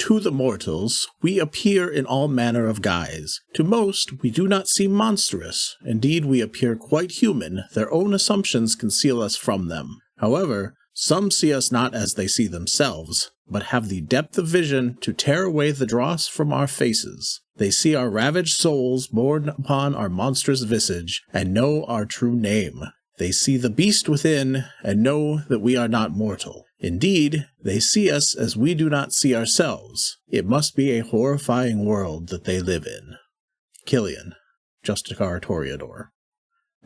To the mortals, we appear in all manner of guise. To most, we do not seem monstrous. Indeed, we appear quite human. Their own assumptions conceal us from them. However, some see us not as they see themselves, but have the depth of vision to tear away the dross from our faces. They see our ravaged souls borne upon our monstrous visage, and know our true name. They see the beast within, and know that we are not mortal. Indeed, they see us as we do not see ourselves. It must be a horrifying world that they live in. Killian, Justicar Toreador.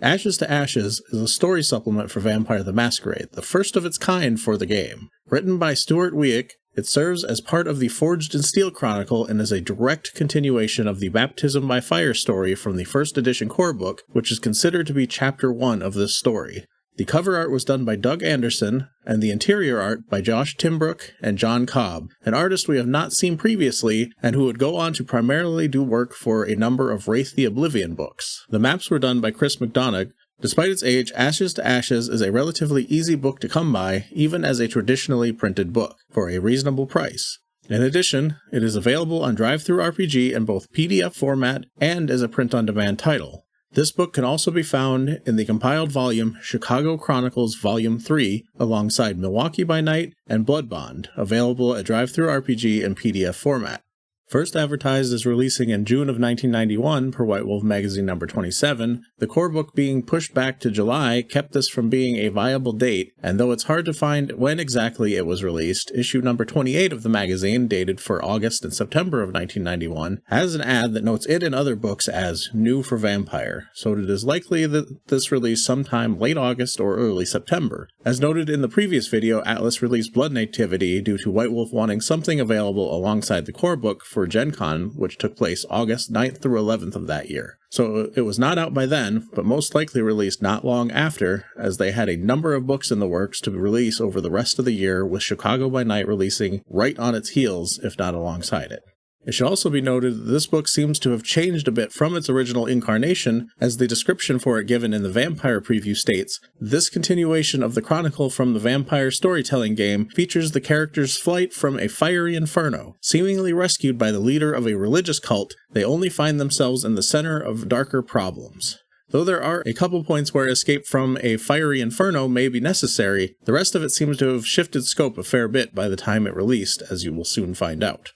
Ashes to Ashes is a story supplement for Vampire the Masquerade, the first of its kind for the game. Written by Stuart Wieck, it serves as part of the Forged in Steel Chronicle and is a direct continuation of the Baptism by Fire story from the first edition core book, which is considered to be Chapter 1 of this story. The cover art was done by Doug Anderson, and the interior art by Josh Timbrook and John Cobb, an artist we have not seen previously, and who would go on to primarily do work for a number of Wraith the Oblivion books. The maps were done by Chris McDonough. Despite its age, Ashes to Ashes is a relatively easy book to come by, even as a traditionally printed book, for a reasonable price. In addition, it is available on DriveThruRPG in both PDF format and as a print-on-demand title. This book can also be found in the compiled volume Chicago Chronicles Volume 3, alongside Milwaukee by Night and Blood Bond, available at DriveThruRPG in PDF format. First advertised as releasing in June of 1991 per White Wolf magazine number 27, the core book being pushed back to July kept this from being a viable date, and though it's hard to find when exactly it was released, issue number 28 of the magazine, dated for August and September of 1991, has an ad that notes it and other books as new for Vampire, so it is likely that this released sometime late August or early September. As noted in the previous video, Atlas released Blood Nativity due to White Wolf wanting something available alongside the core book for Gen Con, which took place August 9th through 11th of that year. So it was not out by then, but most likely released not long after, as they had a number of books in the works to release over the rest of the year, with Chicago by Night releasing right on its heels, if not alongside it. It should also be noted that this book seems to have changed a bit from its original incarnation, as the description for it given in the Vampire preview states, "This continuation of the chronicle from the Vampire storytelling game features the character's flight from a fiery inferno. Seemingly rescued by the leader of a religious cult, they only find themselves in the center of darker problems." Though there are a couple points where escape from a fiery inferno may be necessary, the rest of it seems to have shifted scope a fair bit by the time it released, as you will soon find out.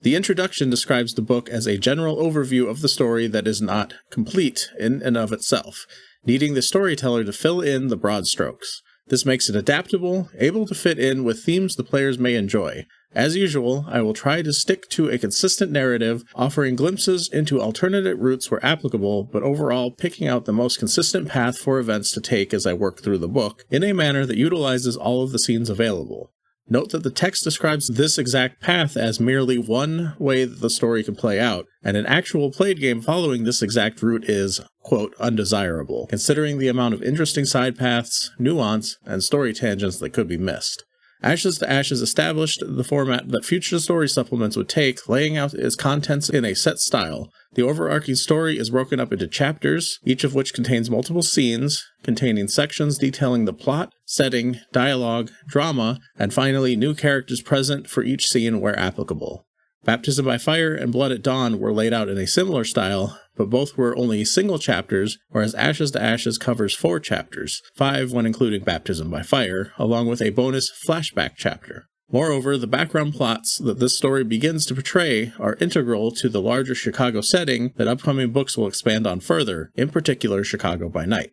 The introduction describes the book as a general overview of the story that is not complete in and of itself, needing the storyteller to fill in the broad strokes. This makes it adaptable, able to fit in with themes the players may enjoy. As usual, I will try to stick to a consistent narrative, offering glimpses into alternate routes where applicable, but overall picking out the most consistent path for events to take as I work through the book, in a manner that utilizes all of the scenes available. Note that the text describes this exact path as merely one way that the story can play out, and an actual played game following this exact route is, quote, undesirable, considering the amount of interesting side paths, nuance, and story tangents that could be missed. Ashes to Ashes established the format that future story supplements would take, laying out its contents in a set style. The overarching story is broken up into chapters, each of which contains multiple scenes, containing sections detailing the plot, setting, dialogue, drama, and finally new characters present for each scene where applicable. Baptism by Fire and Blood at Dawn were laid out in a similar style, but both were only single chapters, whereas Ashes to Ashes covers 4 chapters, 5 when including Baptism by Fire, along with a bonus flashback chapter. Moreover, the background plots that this story begins to portray are integral to the larger Chicago setting that upcoming books will expand on further, in particular Chicago by Night.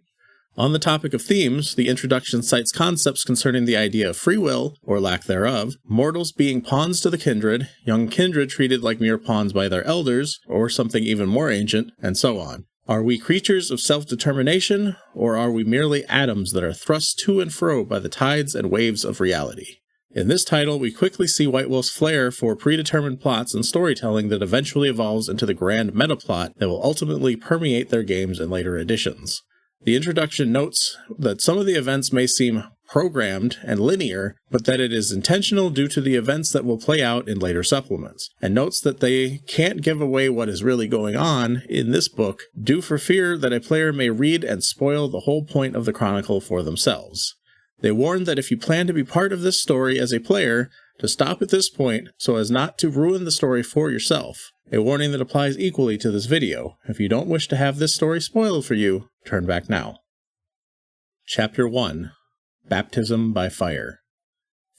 On the topic of themes, the introduction cites concepts concerning the idea of free will, or lack thereof, mortals being pawns to the kindred, young kindred treated like mere pawns by their elders, or something even more ancient, and so on. Are we creatures of self-determination, or are we merely atoms that are thrust to and fro by the tides and waves of reality? In this title, we quickly see White Wolf's flair for predetermined plots and storytelling that eventually evolves into the grand meta-plot that will ultimately permeate their games in later editions. The introduction notes that some of the events may seem programmed and linear, but that it is intentional due to the events that will play out in later supplements, and notes that they can't give away what is really going on in this book, due for fear that a player may read and spoil the whole point of the chronicle for themselves. They warn that if you plan to be part of this story as a player, to stop at this point so as not to ruin the story for yourself. A warning that applies equally to this video. If you don't wish to have this story spoiled for you, turn back now. Chapter 1. Baptism by Fire.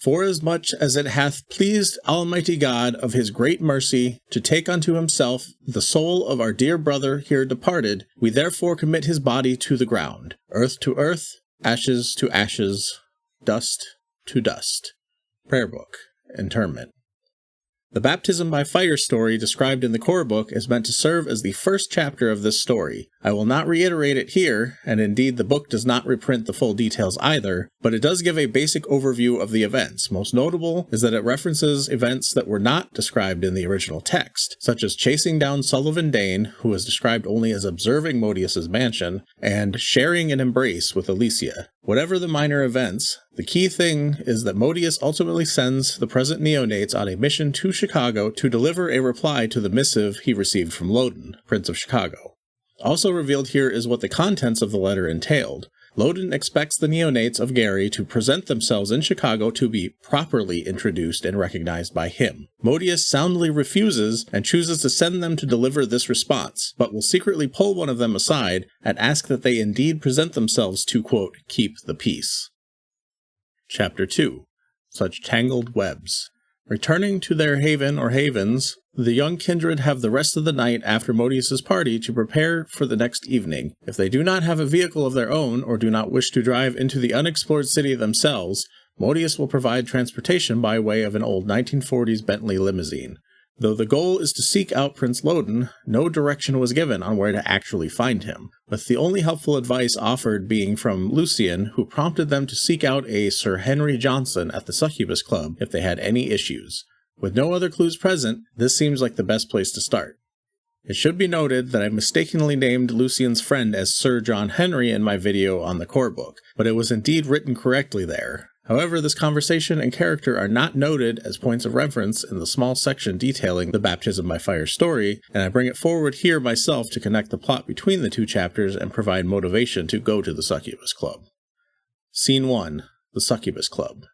Forasmuch as it hath pleased Almighty God of his great mercy to take unto himself the soul of our dear brother here departed, we therefore commit his body to the ground, earth to earth, ashes to ashes, dust to dust. Prayer Book. Interment. The Baptism by Fire story described in the core book is meant to serve as the first chapter of this story. I will not reiterate it here, and indeed the book does not reprint the full details either, but it does give a basic overview of the events. Most notable is that it references events that were not described in the original text, such as chasing down Sullivan Dane, who was described only as observing Modius's mansion, and sharing an embrace with Alicia. Whatever the minor events, the key thing is that Modius ultimately sends the present neonates on a mission to Chicago to deliver a reply to the missive he received from Loden, Prince of Chicago. Also revealed here is what the contents of the letter entailed. Loden expects the neonates of Gary to present themselves in Chicago to be properly introduced and recognized by him. Modius soundly refuses and chooses to send them to deliver this response, but will secretly pull one of them aside and ask that they indeed present themselves to, quote, keep the peace. Chapter 2. Such Tangled Webs. Returning to their haven or havens, the young kindred have the rest of the night after Modius's party to prepare for the next evening. If they do not have a vehicle of their own or do not wish to drive into the unexplored city themselves, Modius will provide transportation by way of an old 1940s Bentley limousine. Though the goal is to seek out Prince Loden, no direction was given on where to actually find him, with the only helpful advice offered being from Lucian, who prompted them to seek out a Sir Henry Johnson at the Succubus Club if they had any issues. With no other clues present, this seems like the best place to start. It should be noted that I mistakenly named Lucian's friend as Sir John Henry in my video on the core book, but it was indeed written correctly there. However, this conversation and character are not noted as points of reference in the small section detailing the Baptism by Fire story, and I bring it forward here myself to connect the plot between the two chapters and provide motivation to go to the Succubus Club. Scene 1. The Succubus Club.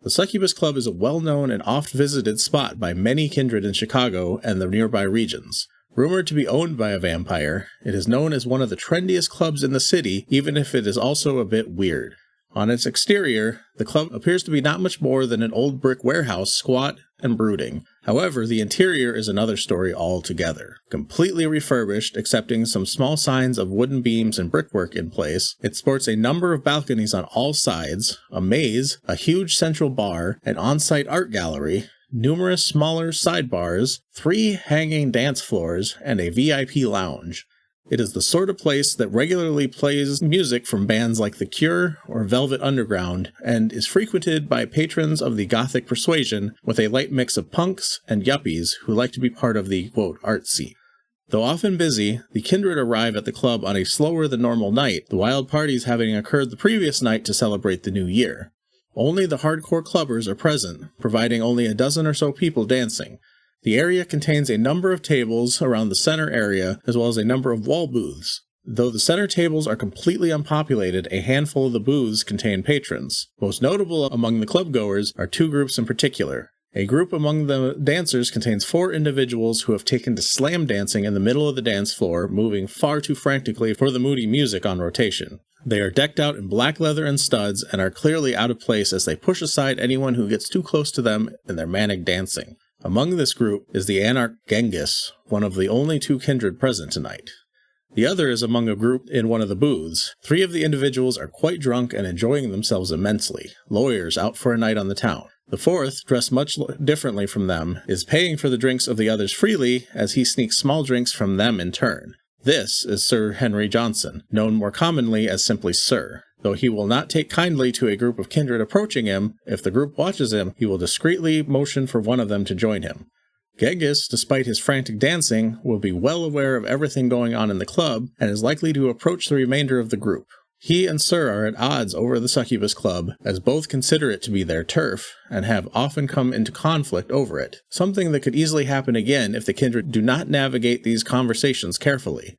The Succubus Club is a well-known and oft-visited spot by many kindred in Chicago and the nearby regions. Rumored to be owned by a vampire, it is known as one of the trendiest clubs in the city, even if it is also a bit weird. On its exterior, the club appears to be not much more than an old brick warehouse, squat and brooding. However, the interior is another story altogether. Completely refurbished, excepting some small signs of wooden beams and brickwork in place, it sports a number of balconies on all sides, a maze, a huge central bar, an on-site art gallery, numerous smaller sidebars, 3 hanging dance floors, and a VIP lounge. It is the sort of place that regularly plays music from bands like The Cure or Velvet Underground, and is frequented by patrons of the Gothic persuasion with a light mix of punks and yuppies who like to be part of the, quote, art scene. Though often busy, the kindred arrive at the club on a slower than normal night, the wild parties having occurred the previous night to celebrate the new year. Only the hardcore clubbers are present, providing only a dozen or so people dancing. The area contains a number of tables around the center area, as well as a number of wall booths. Though the center tables are completely unpopulated, a handful of the booths contain patrons. Most notable among the clubgoers are 2 groups in particular. A group among the dancers contains 4 individuals who have taken to slam dancing in the middle of the dance floor, moving far too frantically for the moody music on rotation. They are decked out in black leather and studs, and are clearly out of place as they push aside anyone who gets too close to them in their manic dancing. Among this group is the anarch Genghis, one of the only 2 kindred present tonight. The other is among a group in one of the booths. 3 of the individuals are quite drunk and enjoying themselves immensely, lawyers out for a night on the town. The 4th, dressed much differently from them, is paying for the drinks of the others freely as he sneaks small drinks from them in turn. This is Sir Henry Johnson, known more commonly as simply Sir. Though he will not take kindly to a group of kindred approaching him, if the group watches him, he will discreetly motion for one of them to join him. Genghis, despite his frantic dancing, will be well aware of everything going on in the club, and is likely to approach the remainder of the group. He and Sir are at odds over the Succubus Club, as both consider it to be their turf, and have often come into conflict over it, something that could easily happen again if the kindred do not navigate these conversations carefully.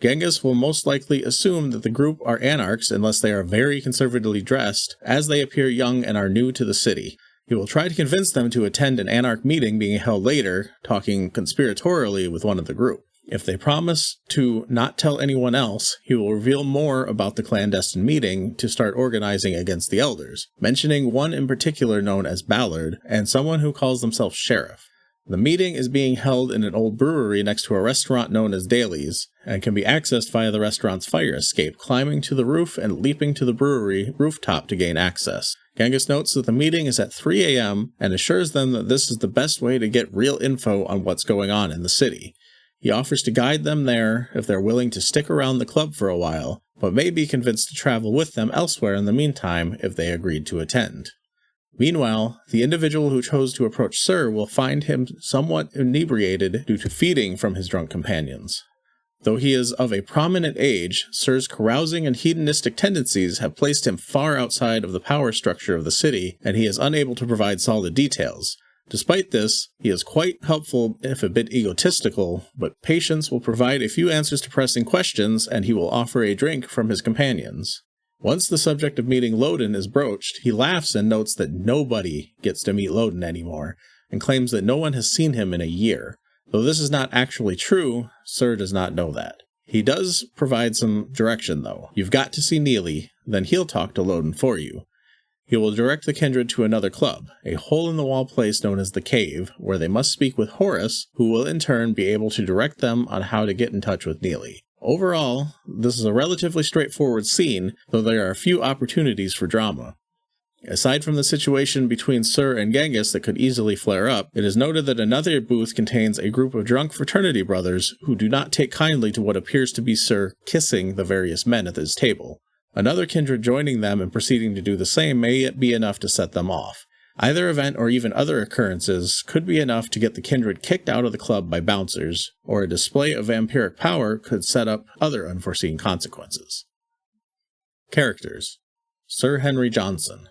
Genghis will most likely assume that the group are anarchs unless they are very conservatively dressed, as they appear young and are new to the city. He will try to convince them to attend an anarch meeting being held later, talking conspiratorially with one of the group. If they promise to not tell anyone else, he will reveal more about the clandestine meeting to start organizing against the elders, mentioning one in particular known as Ballard, and someone who calls themselves Sheriff. The meeting is being held in an old brewery next to a restaurant known as Daly's, and can be accessed via the restaurant's fire escape, climbing to the roof and leaping to the brewery rooftop to gain access. Genghis notes that the meeting is at 3 a.m. and assures them that this is the best way to get real info on what's going on in the city. He offers to guide them there if they're willing to stick around the club for a while, but may be convinced to travel with them elsewhere in the meantime if they agreed to attend. Meanwhile, the individual who chose to approach Sir will find him somewhat inebriated due to feeding from his drunk companions. Though he is of a prominent age, Sir's carousing and hedonistic tendencies have placed him far outside of the power structure of the city, and he is unable to provide solid details. Despite this, he is quite helpful if a bit egotistical, but Patience will provide a few answers to pressing questions, and he will offer a drink from his companions. Once the subject of meeting Loden is broached, he laughs and notes that nobody gets to meet Loden anymore, and claims that no one has seen him in a year. Though this is not actually true, Sir does not know that. He does provide some direction, though. You've got to see Neely, then he'll talk to Loden for you. He will direct the Kindred to another club, a hole-in-the-wall place known as the Cave, where they must speak with Horace, who will in turn be able to direct them on how to get in touch with Neely. Overall, this is a relatively straightforward scene, though there are a few opportunities for drama. Aside from the situation between Sir and Genghis that could easily flare up, it is noted that another booth contains a group of drunk fraternity brothers who do not take kindly to what appears to be Sir kissing the various men at his table. Another Kindred joining them and proceeding to do the same may be enough to set them off. Either event or even other occurrences could be enough to get the Kindred kicked out of the club by bouncers, or a display of vampiric power could set up other unforeseen consequences. Characters: Sir Henry Johnson.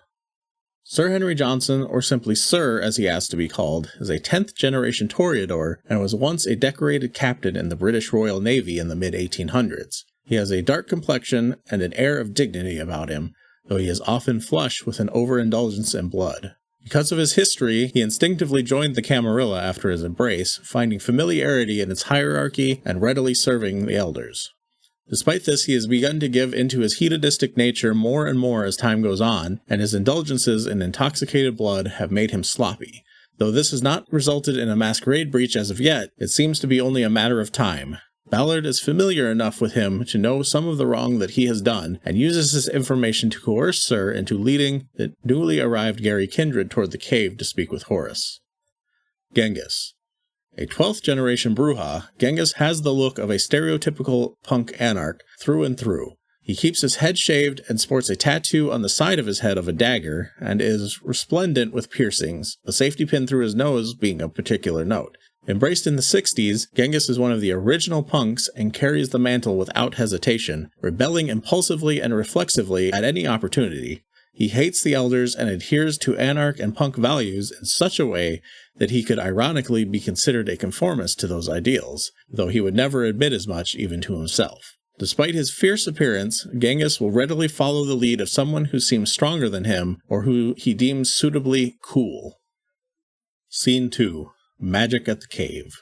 Sir Henry Johnson, or simply Sir as he asked to be called, is a 10th generation Toreador and was once a decorated captain in the British Royal Navy in the mid-1800s. He has a dark complexion and an air of dignity about him, though he is often flushed with an overindulgence in blood. Because of his history, he instinctively joined the Camarilla after his embrace, finding familiarity in its hierarchy and readily serving the elders. Despite this, he has begun to give into his hedonistic nature more and more as time goes on, and his indulgences in intoxicated blood have made him sloppy. Though this has not resulted in a Masquerade breach as of yet, it seems to be only a matter of time. Ballard is familiar enough with him to know some of the wrong that he has done, and uses this information to coerce Sir into leading the newly arrived Gary Kindred toward the cave to speak with Horace. Genghis. A 12th generation Bruja, Genghis has the look of a stereotypical punk anarch through and through. He keeps his head shaved and sports a tattoo on the side of his head of a dagger, and is resplendent with piercings, a safety pin through his nose being of particular note. Embraced in the 60s, Genghis is one of the original punks and carries the mantle without hesitation, rebelling impulsively and reflexively at any opportunity. He hates the elders and adheres to anarch and punk values in such a way that he could ironically be considered a conformist to those ideals, though he would never admit as much even to himself. Despite his fierce appearance, Genghis will readily follow the lead of someone who seems stronger than him or who he deems suitably cool. Scene 2. Magic at the Cave.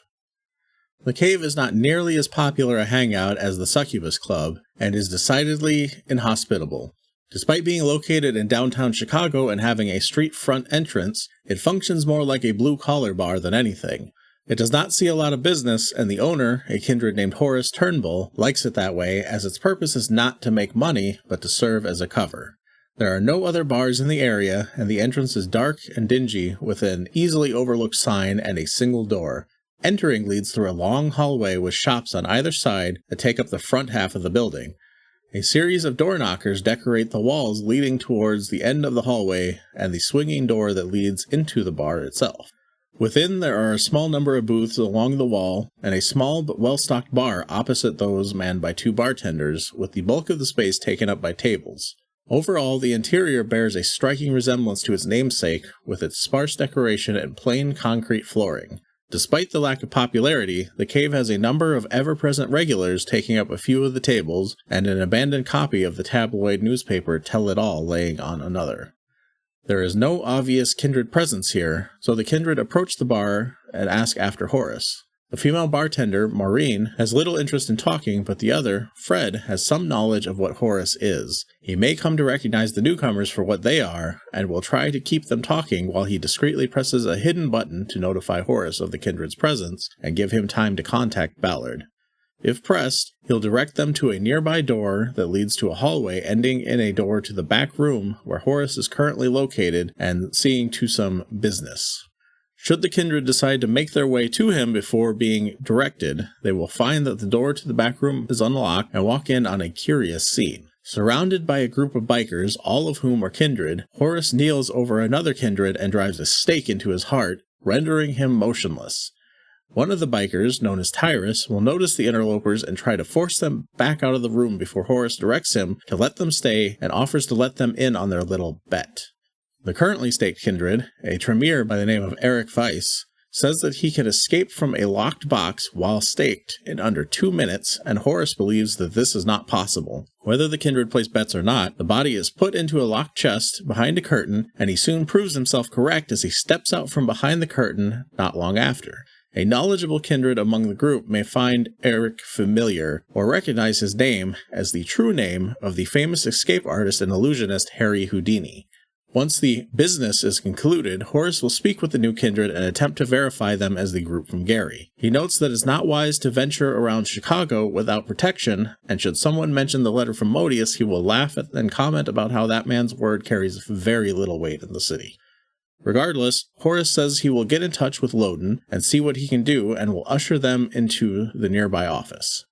The Cave is not nearly as popular a hangout as the Succubus Club, and is decidedly inhospitable. Despite being located in downtown Chicago and having a street front entrance, it functions more like a blue-collar bar than anything. It does not see a lot of business, and the owner, a Kindred named Horace Turnbull, likes it that way, as its purpose is not to make money, but to serve as a cover. There are no other bars in the area, and the entrance is dark and dingy with an easily overlooked sign and a single door. Entering leads through a long hallway with shops on either side that take up the front half of the building. A series of door knockers decorate the walls leading towards the end of the hallway and the swinging door that leads into the bar itself. Within there are a small number of booths along the wall, and a small but well-stocked bar opposite those manned by 2 bartenders, with the bulk of the space taken up by tables. Overall, the interior bears a striking resemblance to its namesake, with its sparse decoration and plain concrete flooring. Despite the lack of popularity, the cave has a number of ever-present regulars taking up a few of the tables, and an abandoned copy of the tabloid newspaper Tell It All laying on another. There is no obvious Kindred presence here, so the Kindred approach the bar and ask after Horace. The female bartender, Maureen, has little interest in talking, but the other, Fred, has some knowledge of what Horace is. He may come to recognize the newcomers for what they are, and will try to keep them talking while he discreetly presses a hidden button to notify Horace of the Kindred's presence and give him time to contact Ballard. If pressed, he'll direct them to a nearby door that leads to a hallway ending in a door to the back room where Horace is currently located and seeing to some business. Should the Kindred decide to make their way to him before being directed, they will find that the door to the back room is unlocked and walk in on a curious scene. Surrounded by a group of bikers, all of whom are Kindred, Horace kneels over another Kindred and drives a stake into his heart, rendering him motionless. One of the bikers, known as Tyrus, will notice the interlopers and try to force them back out of the room before Horace directs him to let them stay and offers to let them in on their little bet. The currently staked Kindred, a Tremere by the name of Eric Weiss, says that he can escape from a locked box while staked in under 2 minutes, and Horace believes that this is not possible. Whether the Kindred place bets or not, the body is put into a locked chest behind a curtain, and he soon proves himself correct as he steps out from behind the curtain not long after. A knowledgeable Kindred among the group may find Eric familiar, or recognize his name as the true name of the famous escape artist and illusionist Harry Houdini. Once the business is concluded, Horace will speak with the new Kindred and attempt to verify them as the group from Gary. He notes that it's not wise to venture around Chicago without protection, and should someone mention the letter from Modius, he will laugh at and comment about how that man's word carries very little weight in the city. Regardless, Horace says he will get in touch with Loden and see what he can do and will usher them into the nearby office.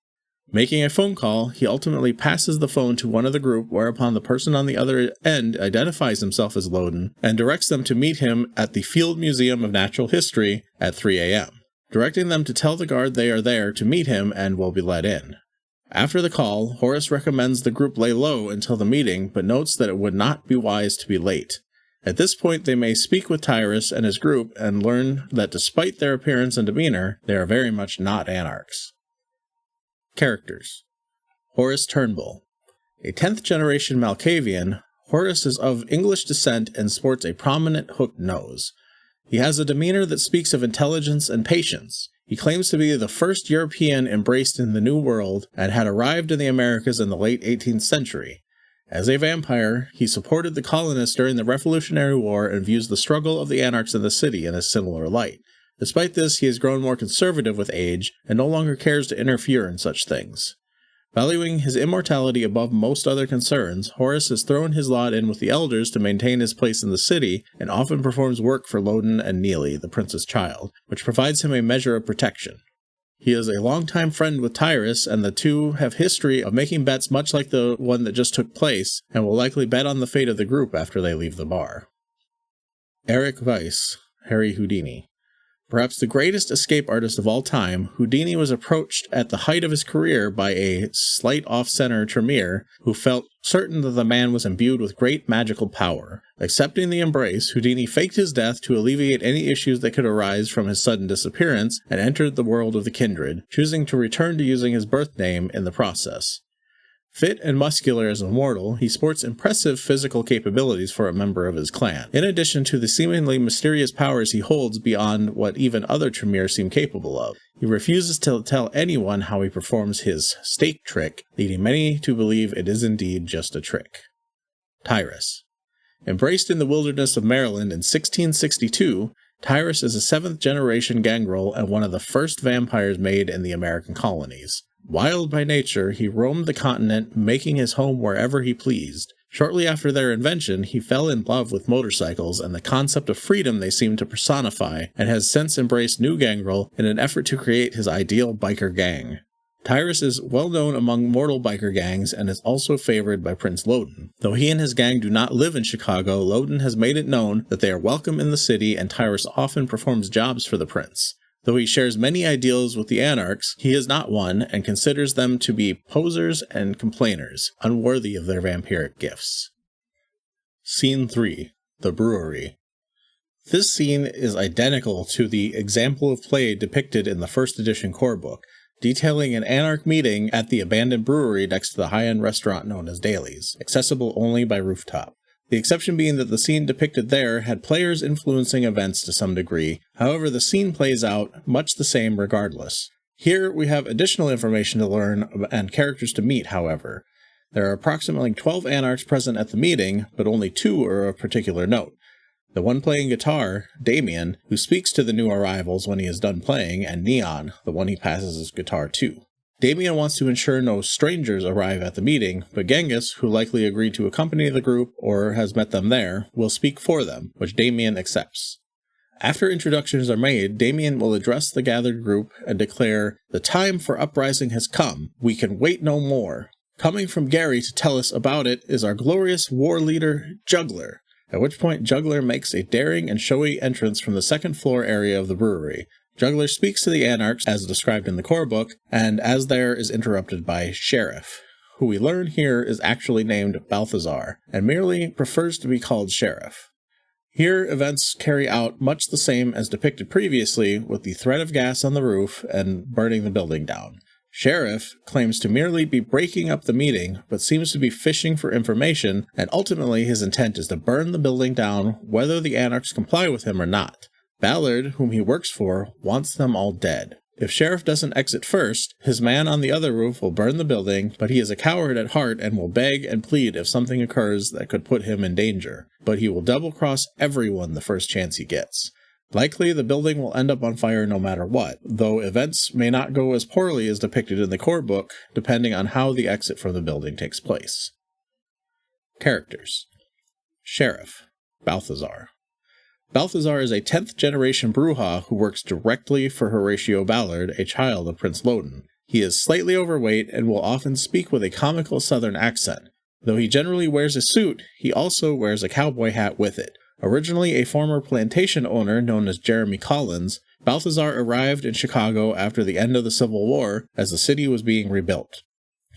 Making a phone call, he ultimately passes the phone to one of the group, whereupon the person on the other end identifies himself as Loden and directs them to meet him at the Field Museum of Natural History at 3 a.m., directing them to tell the guard they are there to meet him and will be let in. After the call, Horace recommends the group lay low until the meeting, but notes that it would not be wise to be late. At this point, they may speak with Tyrus and his group and learn that despite their appearance and demeanor, they are very much not anarchs. Characters. Horace Turnbull. A 10th generation Malkavian, Horace is of English descent and sports a prominent hooked nose. He has a demeanor that speaks of intelligence and patience. He claims to be the first European embraced in the New World and had arrived in the Americas in the late 18th century. As a vampire, he supported the colonists during the Revolutionary War and views the struggle of the anarchs in the city in a similar light. Despite this, he has grown more conservative with age and no longer cares to interfere in such things. Valuing his immortality above most other concerns, Horace has thrown his lot in with the elders to maintain his place in the city and often performs work for Loden and Neely, the prince's child, which provides him a measure of protection. He is a longtime friend with Tyrus, and the two have history of making bets much like the one that just took place, and will likely bet on the fate of the group after they leave the bar. Eric Weiss, Harry Houdini. Perhaps the greatest escape artist of all time, Houdini was approached at the height of his career by a slight off-center Tremere who felt certain that the man was imbued with great magical power. Accepting the embrace, Houdini faked his death to alleviate any issues that could arise from his sudden disappearance and entered the world of the Kindred, choosing to return to using his birth name in the process. Fit and muscular as a mortal, he sports impressive physical capabilities for a member of his clan, in addition to the seemingly mysterious powers he holds beyond what even other Tremere seem capable of. He refuses to tell anyone how he performs his stake trick, leading many to believe it is indeed just a trick. Tyrus. Embraced in the wilderness of Maryland in 1662, Tyrus is a 7th-generation gangrel and one of the first vampires made in the American colonies. Wild by nature, he roamed the continent, making his home wherever he pleased. Shortly after their invention, he fell in love with motorcycles and the concept of freedom they seemed to personify, and has since embraced New Gangrel in an effort to create his ideal biker gang. Tyrus is well known among mortal biker gangs and is also favored by Prince Loden. Though he and his gang do not live in Chicago, Loden has made it known that they are welcome in the city, and Tyrus often performs jobs for the prince. Though he shares many ideals with the anarchs, he is not one, and considers them to be posers and complainers, unworthy of their vampiric gifts. Scene 3. The Brewery. This scene is identical to the example of play depicted in the first edition core book, detailing an anarch meeting at the abandoned brewery next to the high-end restaurant known as Daly's, accessible only by rooftop. the exception being that the scene depicted there had players influencing events to some degree. However, the scene plays out much the same regardless. Here we have additional information to learn and characters to meet, however. There are approximately 12 Anarchs present at the meeting, but only 2 are of particular note. The one playing guitar, Damien, who speaks to the new arrivals when he is done playing, and Neon, the one he passes his guitar to. Damien wants to ensure no strangers arrive at the meeting, but Genghis, who likely agreed to accompany the group or has met them there, will speak for them, which Damien accepts. After introductions are made, Damien will address the gathered group and declare, "The time for uprising has come. We can wait no more. Coming from Gary to tell us about it is our glorious war leader, Juggler," at which point Juggler makes a daring and showy entrance from the second floor area of the brewery. Juggler speaks to the Anarchs as described in the core book, and as there is interrupted by Sheriff, who we learn here is actually named Balthazar, and merely prefers to be called Sheriff. Here, events carry out much the same as depicted previously, with the threat of gas on the roof and burning the building down. Sheriff claims to merely be breaking up the meeting, but seems to be fishing for information, and ultimately his intent is to burn the building down whether the Anarchs comply with him or not. Ballard, whom he works for, wants them all dead. If Sheriff doesn't exit first, his man on the other roof will burn the building, but he is a coward at heart and will beg and plead if something occurs that could put him in danger. But he will double-cross everyone the first chance he gets. Likely, the building will end up on fire no matter what, though events may not go as poorly as depicted in the core book, depending on how the exit from the building takes place. Characters. Sheriff, Balthazar. Balthazar is a 10th generation Brujah who works directly for Horatio Ballard, a child of Prince Loden. He is slightly overweight and will often speak with a comical southern accent. Though he generally wears a suit, he also wears a cowboy hat with it. Originally a former plantation owner known as Jeremy Collins, Balthazar arrived in Chicago after the end of the Civil War as the city was being rebuilt.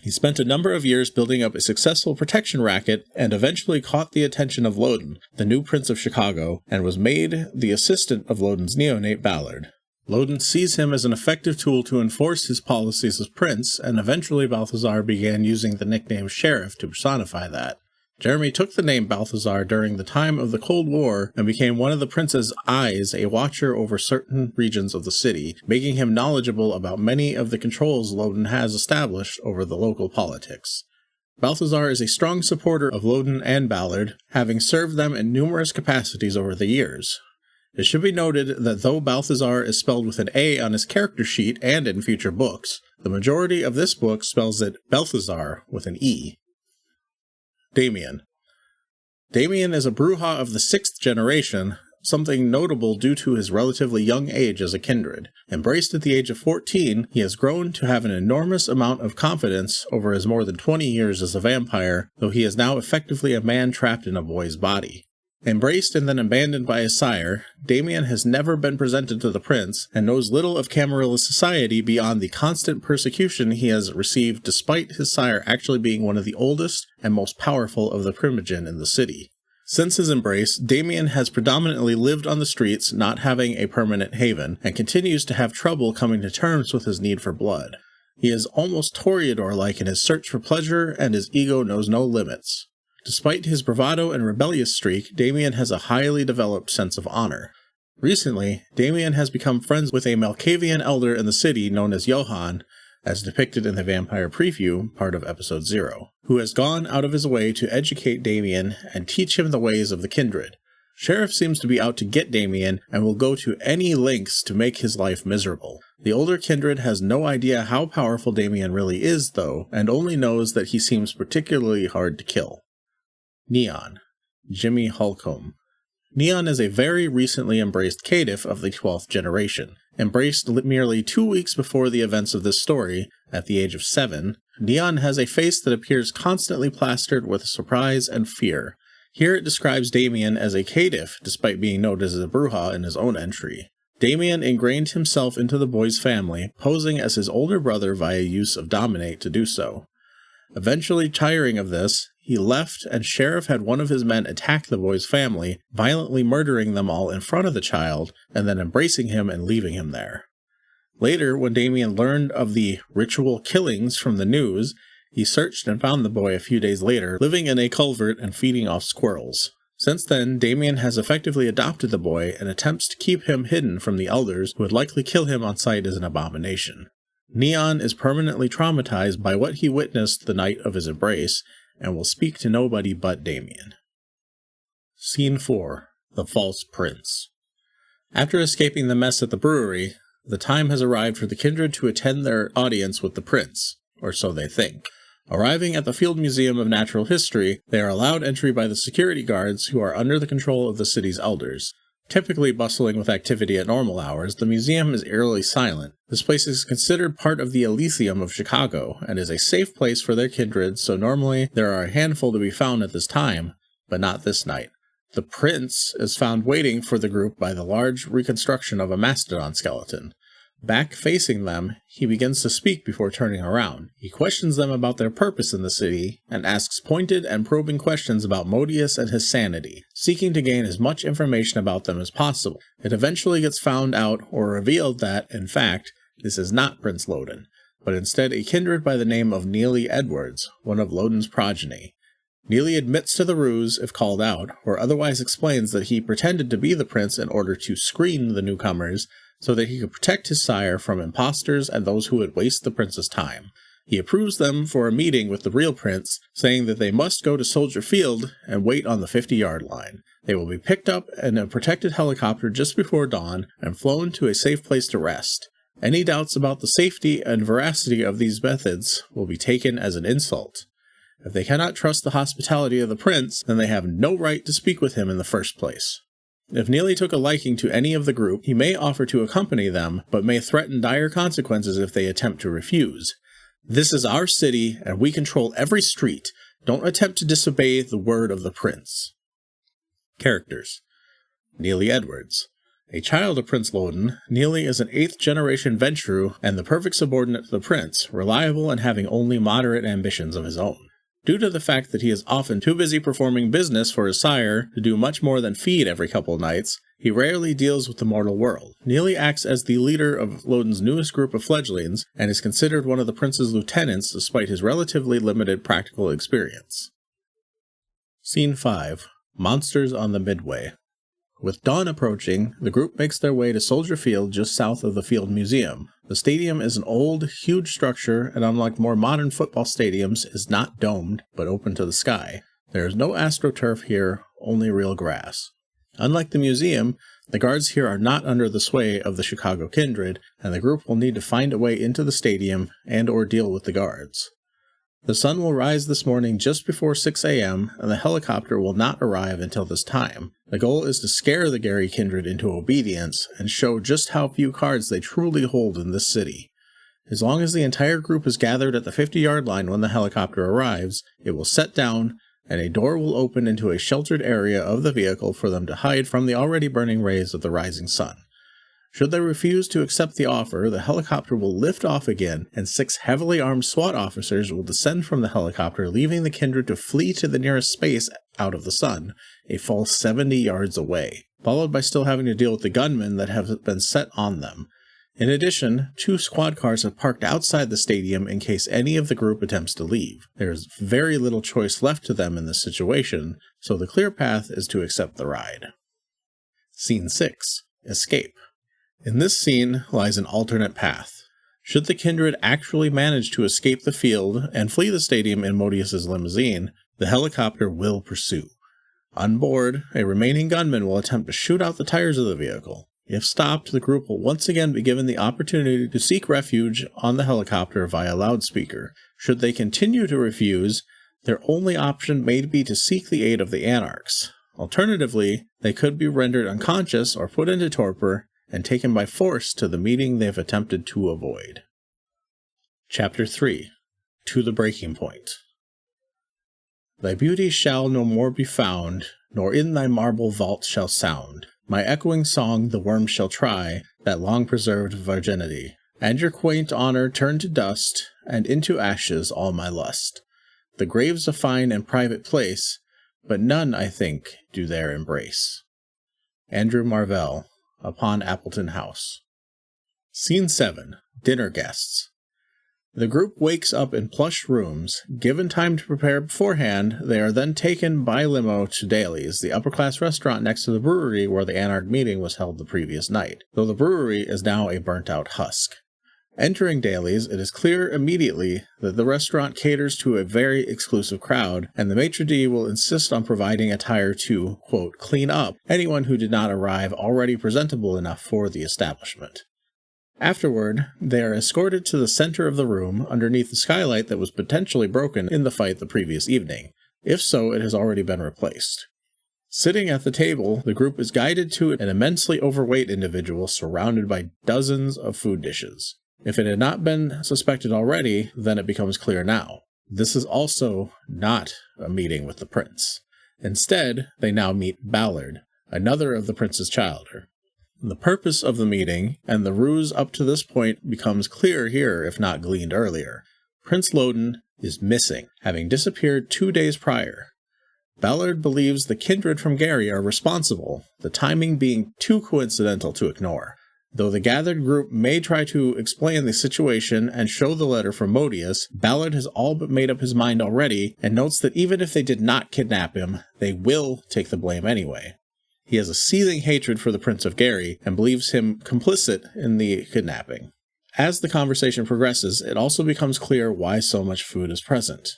He spent a number of years building up a successful protection racket and eventually caught the attention of Loden, the new Prince of Chicago, and was made the assistant of Loden's neonate Ballard. Loden sees him as an effective tool to enforce his policies as prince, and eventually Balthazar began using the nickname Sheriff to personify that. Jeremy took the name Balthazar during the time of the Cold War and became one of the prince's eyes, a watcher over certain regions of the city, making him knowledgeable about many of the controls Loden has established over the local politics. Balthazar is a strong supporter of Loden and Ballard, having served them in numerous capacities over the years. It should be noted that though Balthazar is spelled with an A on his character sheet and in future books, the majority of this book spells it Balthazar with an E. Damien. Damien is a Brujah of the 6th generation, something notable due to his relatively young age as a Kindred. Embraced at the age of 14, he has grown to have an enormous amount of confidence over his more than 20 years as a vampire, though he is now effectively a man trapped in a boy's body. Embraced and then abandoned by his sire, Damien has never been presented to the prince, and knows little of Camarilla society beyond the constant persecution he has received despite his sire actually being one of the oldest and most powerful of the primogen in the city. Since his embrace, Damien has predominantly lived on the streets, not having a permanent haven, and continues to have trouble coming to terms with his need for blood. He is almost Toreador-like in his search for pleasure, and his ego knows no limits. Despite his bravado and rebellious streak, Damien has a highly developed sense of honor. Recently, Damien has become friends with a Malkavian elder in the city known as Johann, as depicted in the Vampire Preview, part of Episode 0, who has gone out of his way to educate Damien and teach him the ways of the Kindred. Sheriff seems to be out to get Damien and will go to any lengths to make his life miserable. The older Kindred has no idea how powerful Damien really is, though, and only knows that he seems particularly hard to kill. Neon. Jimmy Holcomb. Neon is a very recently embraced caitiff of the 12th generation. Embraced merely 2 weeks before the events of this story, at the age of 7, Neon has a face that appears constantly plastered with surprise and fear. Here it describes Damien as a caitiff, despite being noted as a Brujah in his own entry. Damien ingrained himself into the boy's family, posing as his older brother via use of Dominate to do so. Eventually tiring of this, he left, and Sheriff had one of his men attack the boy's family, violently murdering them all in front of the child, and then embracing him and leaving him there. Later, when Damien learned of the ritual killings from the news, He searched and found the boy a few days later, living in a culvert and feeding off squirrels. Since then, Damien has effectively adopted the boy and attempts to keep him hidden from the elders who would likely kill him on sight as an abomination. Neon is permanently traumatized by what he witnessed the night of his embrace, and will speak to nobody but Damien. Scene 4. The False Prince. After escaping the mess at the brewery, the time has arrived for the Kindred to attend their audience with the prince, or so they think. Arriving at the Field Museum of Natural History, they are allowed entry by the security guards who are under the control of the city's elders. Typically bustling with activity at normal hours, the museum is eerily silent. This place is considered part of the Elysium of Chicago, and is a safe place for their kindred, so normally there are a handful to be found at this time, but not this night. The prince is found waiting for the group by the large reconstruction of a mastodon skeleton. Back facing them, he begins to speak before turning around. He questions them about their purpose in the city, and asks pointed and probing questions about Modius and his sanity, seeking to gain as much information about them as possible. It eventually gets found out or revealed that, in fact, this is not Prince Loden, but instead a kindred by the name of Neely Edwards, one of Loden's progeny. Neely admits to the ruse if called out, or otherwise explains that he pretended to be the prince in order to screen the newcomers, so that he could protect his sire from imposters and those who would waste the prince's time. He approves them for a meeting with the real prince, saying that they must go to Soldier Field and wait on the 50-yard line. They will be picked up in a protected helicopter just before dawn and flown to a safe place to rest. Any doubts about the safety and veracity of these methods will be taken as an insult. If they cannot trust the hospitality of the prince, then they have no right to speak with him in the first place. If Neely took a liking to any of the group, he may offer to accompany them, but may threaten dire consequences if they attempt to refuse. This is our city, and we control every street. Don't attempt to disobey the word of the prince. Characters. Neely Edwards. A child of Prince Loden, Neely is an 8th-generation Ventrue and the perfect subordinate to the prince, reliable and having only moderate ambitions of his own. Due to the fact that he is often too busy performing business for his sire to do much more than feed every couple nights, he rarely deals with the mortal world. Neely acts as the leader of Loden's newest group of fledglings, and is considered one of the prince's lieutenants despite his relatively limited practical experience. Scene 5. Monsters on the Midway. With dawn approaching, the group makes their way to Soldier Field just south of the Field Museum. The stadium is an old, huge structure, and unlike more modern football stadiums, is not domed, but open to the sky. There is no astroturf here, only real grass. Unlike the museum, the guards here are not under the sway of the Chicago Kindred, and the group will need to find a way into the stadium and/or deal with the guards. The sun will rise this morning just before 6 a.m., and the helicopter will not arrive until this time. The goal is to scare the Gary Kindred into obedience, and show just how few cards they truly hold in this city. As long as the entire group is gathered at the 50-yard line when the helicopter arrives, it will set down, and a door will open into a sheltered area of the vehicle for them to hide from the already burning rays of the rising sun. Should they refuse to accept the offer, the helicopter will lift off again, and 6 heavily armed SWAT officers will descend from the helicopter, leaving the Kindred to flee to the nearest space out of the sun, a full 70 yards away, followed by still having to deal with the gunmen that have been set on them. In addition, 2 squad cars have parked outside the stadium in case any of the group attempts to leave. There is very little choice left to them in this situation, so the clear path is to accept the ride. Scene 6. Escape. In this scene lies an alternate path. Should the Kindred actually manage to escape the field and flee the stadium in Modius's limousine, the helicopter will pursue. On board, a remaining gunman will attempt to shoot out the tires of the vehicle. If stopped, the group will once again be given the opportunity to seek refuge on the helicopter via loudspeaker. Should they continue to refuse, their only option may be to seek the aid of the Anarchs. Alternatively, they could be rendered unconscious or put into torpor, and taken by force to the meeting they have attempted to avoid. Chapter 3. To the Breaking Point. Thy beauty shall no more be found, nor in thy marble vault shall sound. My echoing song the worm shall try, that long-preserved virginity. And your quaint honour turn to dust, and into ashes all my lust. The grave's a fine and private place, but none, I think, do there embrace. Andrew Marvell, Upon Appleton House. Scene 7. Dinner Guests. The group wakes up in plush rooms. Given time to prepare beforehand, they are then taken by limo to Daly's, the upper-class restaurant next to the brewery where the Anarch meeting was held the previous night, though the brewery is now a burnt-out husk. Entering Daly's, it is clear immediately that the restaurant caters to a very exclusive crowd, and the maitre d' will insist on providing attire to, quote, clean up anyone who did not arrive already presentable enough for the establishment. Afterward, they are escorted to the center of the room underneath the skylight that was potentially broken in the fight the previous evening. If so, it has already been replaced. Sitting at the table, the group is guided to an immensely overweight individual surrounded by dozens of food dishes. If it had not been suspected already, then it becomes clear now. This is also not a meeting with the prince. Instead, they now meet Ballard, another of the prince's children. The purpose of the meeting, and the ruse up to this point, becomes clear here if not gleaned earlier. Prince Loden is missing, having disappeared 2 days prior. Ballard believes the Kindred from Gary are responsible, the timing being too coincidental to ignore. Though the gathered group may try to explain the situation and show the letter from Modius, Ballard has all but made up his mind already, and notes that even if they did not kidnap him, they will take the blame anyway. He has a seething hatred for the Prince of Gary, and believes him complicit in the kidnapping. As the conversation progresses, it also becomes clear why so much food is present.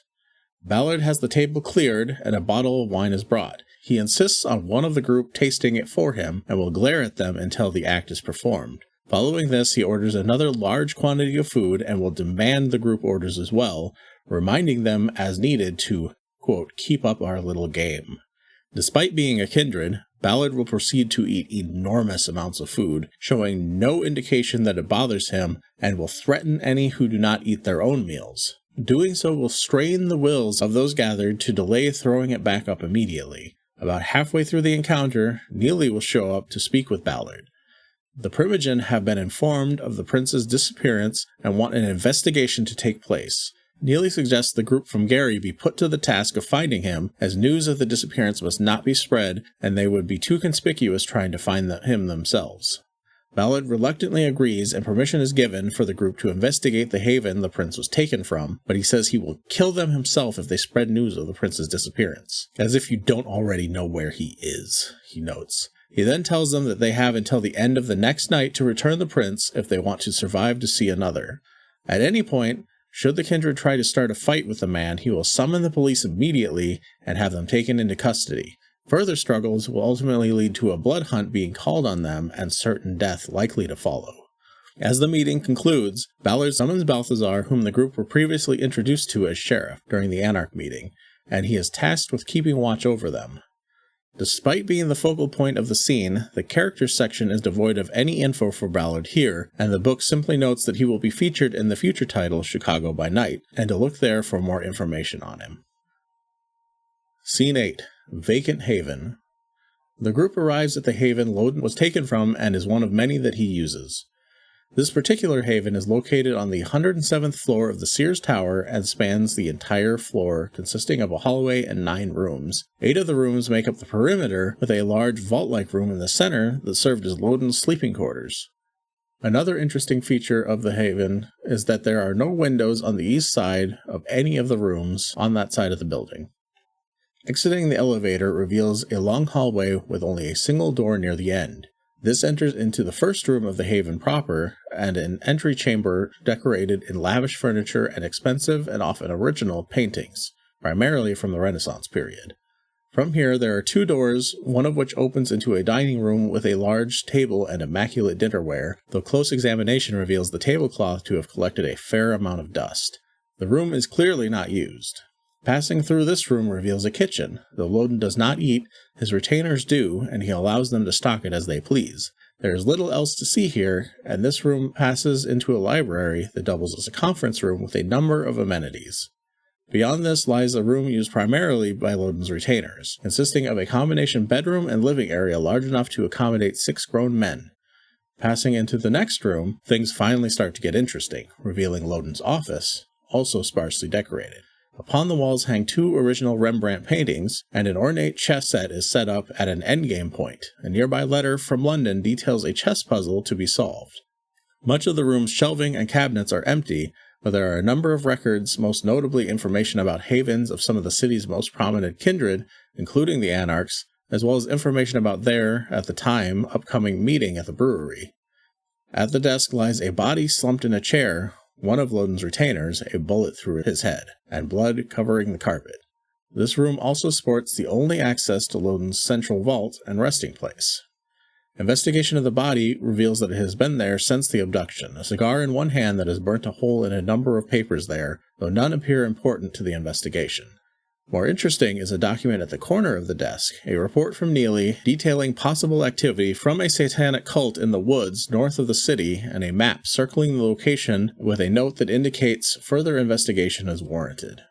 Ballard has the table cleared, and a bottle of wine is brought. He insists on one of the group tasting it for him, and will glare at them until the act is performed. Following this, he orders another large quantity of food, and will demand the group orders as well, reminding them as needed to, quote, keep up our little game. Despite being a Kindred, Ballard will proceed to eat enormous amounts of food, showing no indication that it bothers him, and will threaten any who do not eat their own meals. Doing so will strain the wills of those gathered to delay throwing it back up immediately. About halfway through the encounter, Neely will show up to speak with Ballard. The Primogen have been informed of the prince's disappearance and want an investigation to take place. Neely suggests the group from Gary be put to the task of finding him, as news of the disappearance must not be spread, and they would be too conspicuous trying to find him themselves. Ballard reluctantly agrees, and permission is given for the group to investigate the haven the prince was taken from, but he says he will kill them himself if they spread news of the prince's disappearance. As if you don't already know where he is, he notes. He then tells them that they have until the end of the next night to return the prince if they want to survive to see another. At any point, should the Kindred try to start a fight with the man, he will summon the police immediately and have them taken into custody. Further struggles will ultimately lead to a blood hunt being called on them and certain death likely to follow. As the meeting concludes, Ballard summons Balthazar, whom the group were previously introduced to as sheriff during the Anarch meeting, and he is tasked with keeping watch over them. Despite being the focal point of the scene, the characters section is devoid of any info for Ballard here, and the book simply notes that he will be featured in the future title Chicago by Night, and to look there for more information on him. Scene 8. Vacant Haven. The group arrives at the haven Loden was taken from and is one of many that he uses. This particular haven is located on the 107th floor of the Sears Tower and spans the entire floor, consisting of a hallway and 9 rooms. 8 of the rooms make up the perimeter, with a large vault-like room in the center that served as Loden's sleeping quarters. Another interesting feature of the haven is that there are no windows on the east side of any of the rooms on that side of the building. Exiting the elevator reveals a long hallway with only a single door near the end. This enters into the first room of the haven proper, and an entry chamber decorated in lavish furniture and expensive and often original paintings, primarily from the Renaissance period. From here there are 2 doors, one of which opens into a dining room with a large table and immaculate dinnerware, though close examination reveals the tablecloth to have collected a fair amount of dust. The room is clearly not used. Passing through this room reveals a kitchen. Though Loden does not eat, his retainers do, and he allows them to stock it as they please. There is little else to see here, and this room passes into a library that doubles as a conference room with a number of amenities. Beyond this lies a room used primarily by Loden's retainers, consisting of a combination bedroom and living area large enough to accommodate 6 grown men. Passing into the next room, things finally start to get interesting, revealing Loden's office, also sparsely decorated. Upon the walls hang 2 original Rembrandt paintings, and an ornate chess set is set up at an endgame point. A nearby letter from London details a chess puzzle to be solved. Much of the room's shelving and cabinets are empty, but there are a number of records, most notably information about havens of some of the city's most prominent kindred, including the Anarchs, as well as information about their, at the time, upcoming meeting at the brewery. At the desk lies a body slumped in a chair, one of Loden's retainers, a bullet through his head, and blood covering the carpet. This room also sports the only access to Loden's central vault and resting place. Investigation of the body reveals that it has been there since the abduction, a cigar in one hand that has burnt a hole in a number of papers there, though none appear important to the investigation. More interesting is a document at the corner of the desk, a report from Neely detailing possible activity from a satanic cult in the woods north of the city, and a map circling the location with a note that indicates further investigation is warranted.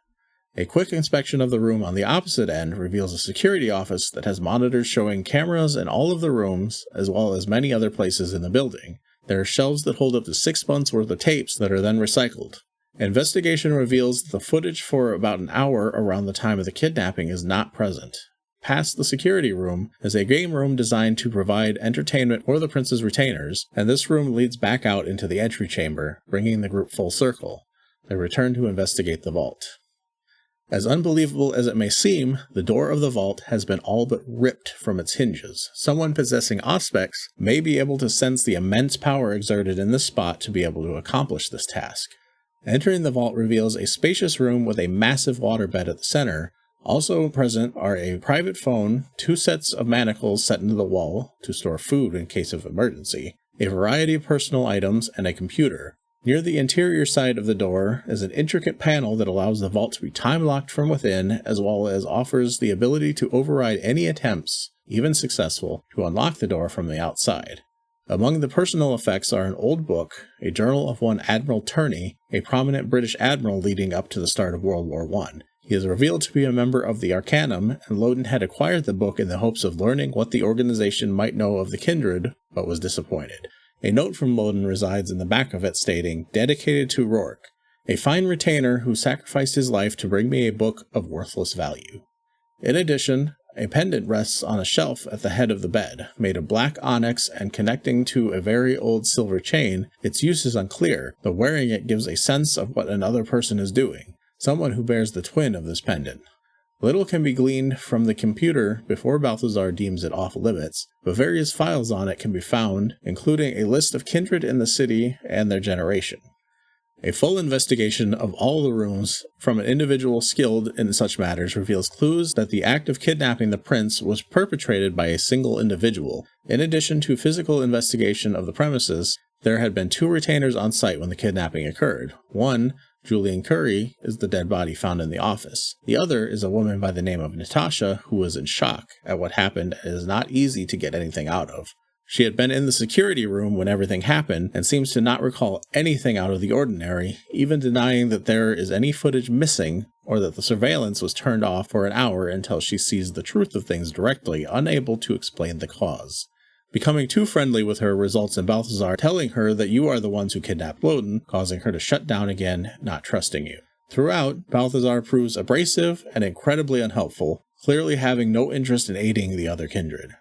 A quick inspection of the room on the opposite end reveals a security office that has monitors showing cameras in all of the rooms, as well as many other places in the building. There are shelves that hold up to 6 months worth of tapes that are then recycled. Investigation reveals that the footage for about an hour around the time of the kidnapping is not present. Past the security room is a game room designed to provide entertainment for the prince's retainers, and this room leads back out into the entry chamber, bringing the group full circle. They return to investigate the vault. As unbelievable as it may seem, the door of the vault has been all but ripped from its hinges. Someone possessing Auspex may be able to sense the immense power exerted in this spot to be able to accomplish this task. Entering the vault reveals a spacious room with a massive waterbed at the center. Also present are a private phone, 2 sets of manacles set into the wall to store food in case of emergency, a variety of personal items, and a computer. Near the interior side of the door is an intricate panel that allows the vault to be time-locked from within, as well as offers the ability to override any attempts, even successful, to unlock the door from the outside. Among the personal effects are an old book, a journal of one Admiral Turney, a prominent British admiral leading up to the start of World War I. He is revealed to be a member of the Arcanum, and Loden had acquired the book in the hopes of learning what the organization might know of the Kindred, but was disappointed. A note from Loden resides in the back of it stating, "Dedicated to Roarke, a fine retainer who sacrificed his life to bring me a book of worthless value." In addition, a pendant rests on a shelf at the head of the bed, made of black onyx and connecting to a very old silver chain. Its use is unclear, though wearing it gives a sense of what another person is doing, someone who bears the twin of this pendant. Little can be gleaned from the computer before Balthazar deems it off limits, but various files on it can be found, including a list of kindred in the city and their generation. A full investigation of all the rooms from an individual skilled in such matters reveals clues that the act of kidnapping the prince was perpetrated by a single individual. In addition to physical investigation of the premises, there had been 2 retainers on site when the kidnapping occurred. One, Julian Curry, is the dead body found in the office. The other is a woman by the name of Natasha, who was in shock at what happened and is not easy to get anything out of. She had been in the security room when everything happened and seems to not recall anything out of the ordinary, even denying that there is any footage missing or that the surveillance was turned off for an hour until she sees the truth of things directly, unable to explain the cause. Becoming too friendly with her results in Balthazar telling her that you are the ones who kidnapped Loden, causing her to shut down again, not trusting you. Throughout, Balthazar proves abrasive and incredibly unhelpful, clearly having no interest in aiding the other kindred.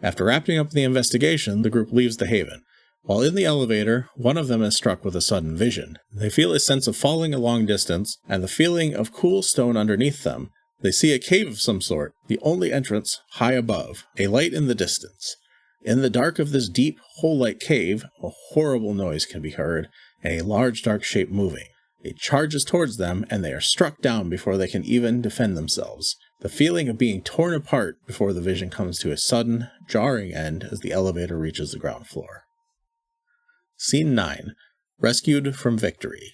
After wrapping up the investigation, the group leaves the haven. While in the elevator, one of them is struck with a sudden vision. They feel a sense of falling a long distance, and the feeling of cool stone underneath them. They see a cave of some sort, the only entrance high above, a light in the distance. In the dark of this deep, hole-like cave, a horrible noise can be heard, and a large dark shape moving. It charges towards them, and they are struck down before they can even defend themselves. The feeling of being torn apart before the vision comes to a sudden, jarring end as the elevator reaches the ground floor. Scene 9. Rescued from Victory.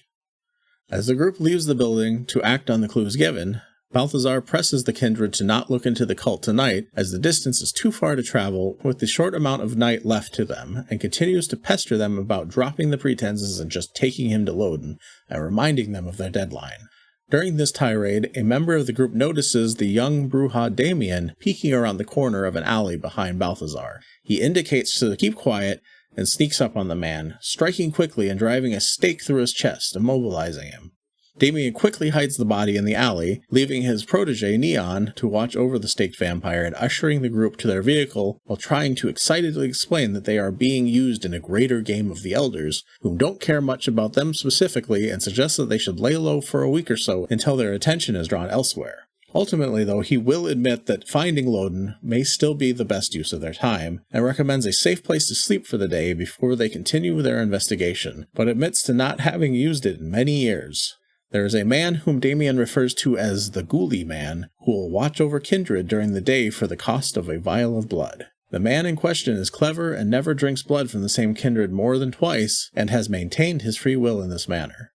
As the group leaves the building to act on the clues given, Balthazar presses the kindred to not look into the cult tonight, as the distance is too far to travel with the short amount of night left to them, and continues to pester them about dropping the pretenses and just taking him to Loden, and reminding them of their deadline. During this tirade, a member of the group notices the young Brujah Damien peeking around the corner of an alley behind Balthazar. He indicates to keep quiet, and sneaks up on the man, striking quickly and driving a stake through his chest, immobilizing him. Damien quickly hides the body in the alley, leaving his protege Neon to watch over the staked vampire and ushering the group to their vehicle while trying to excitedly explain that they are being used in a greater game of the Elders, whom don't care much about them specifically and suggest that they should lay low for a week or so until their attention is drawn elsewhere. Ultimately, though, he will admit that finding Loden may still be the best use of their time, and recommends a safe place to sleep for the day before they continue their investigation, but admits to not having used it in many years. There is a man whom Damien refers to as the Ghoulie Man, who will watch over Kindred during the day for the cost of a vial of blood. The man in question is clever and never drinks blood from the same kindred more than twice, and has maintained his free will in this manner.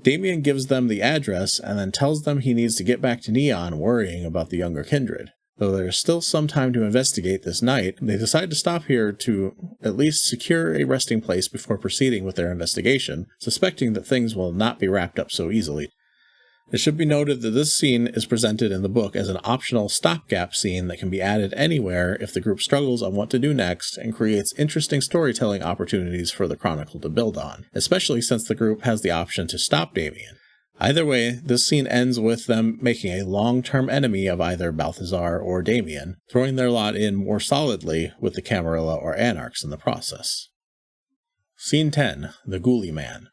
Damien gives them the address and then tells them he needs to get back to Neon, worrying about the younger kindred. Though there is still some time to investigate this night, they decide to stop here to at least secure a resting place before proceeding with their investigation, suspecting that things will not be wrapped up so easily. It should be noted that this scene is presented in the book as an optional stopgap scene that can be added anywhere if the group struggles on what to do next and creates interesting storytelling opportunities for the Chronicle to build on, especially since the group has the option to stop Damien. Either way, this scene ends with them making a long-term enemy of either Balthazar or Damien, throwing their lot in more solidly with the Camarilla or Anarchs in the process. Scene 10. The Ghoulie Man.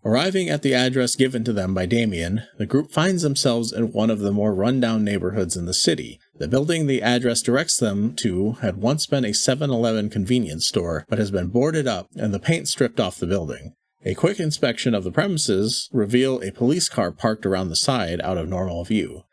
Arriving at the address given to them by Damien, the group finds themselves in one of the more run-down neighborhoods in the city. The building the address directs them to had once been a 7-Eleven convenience store, but has been boarded up and the paint stripped off the building. A quick inspection of the premises reveal a police car parked around the side out of normal view.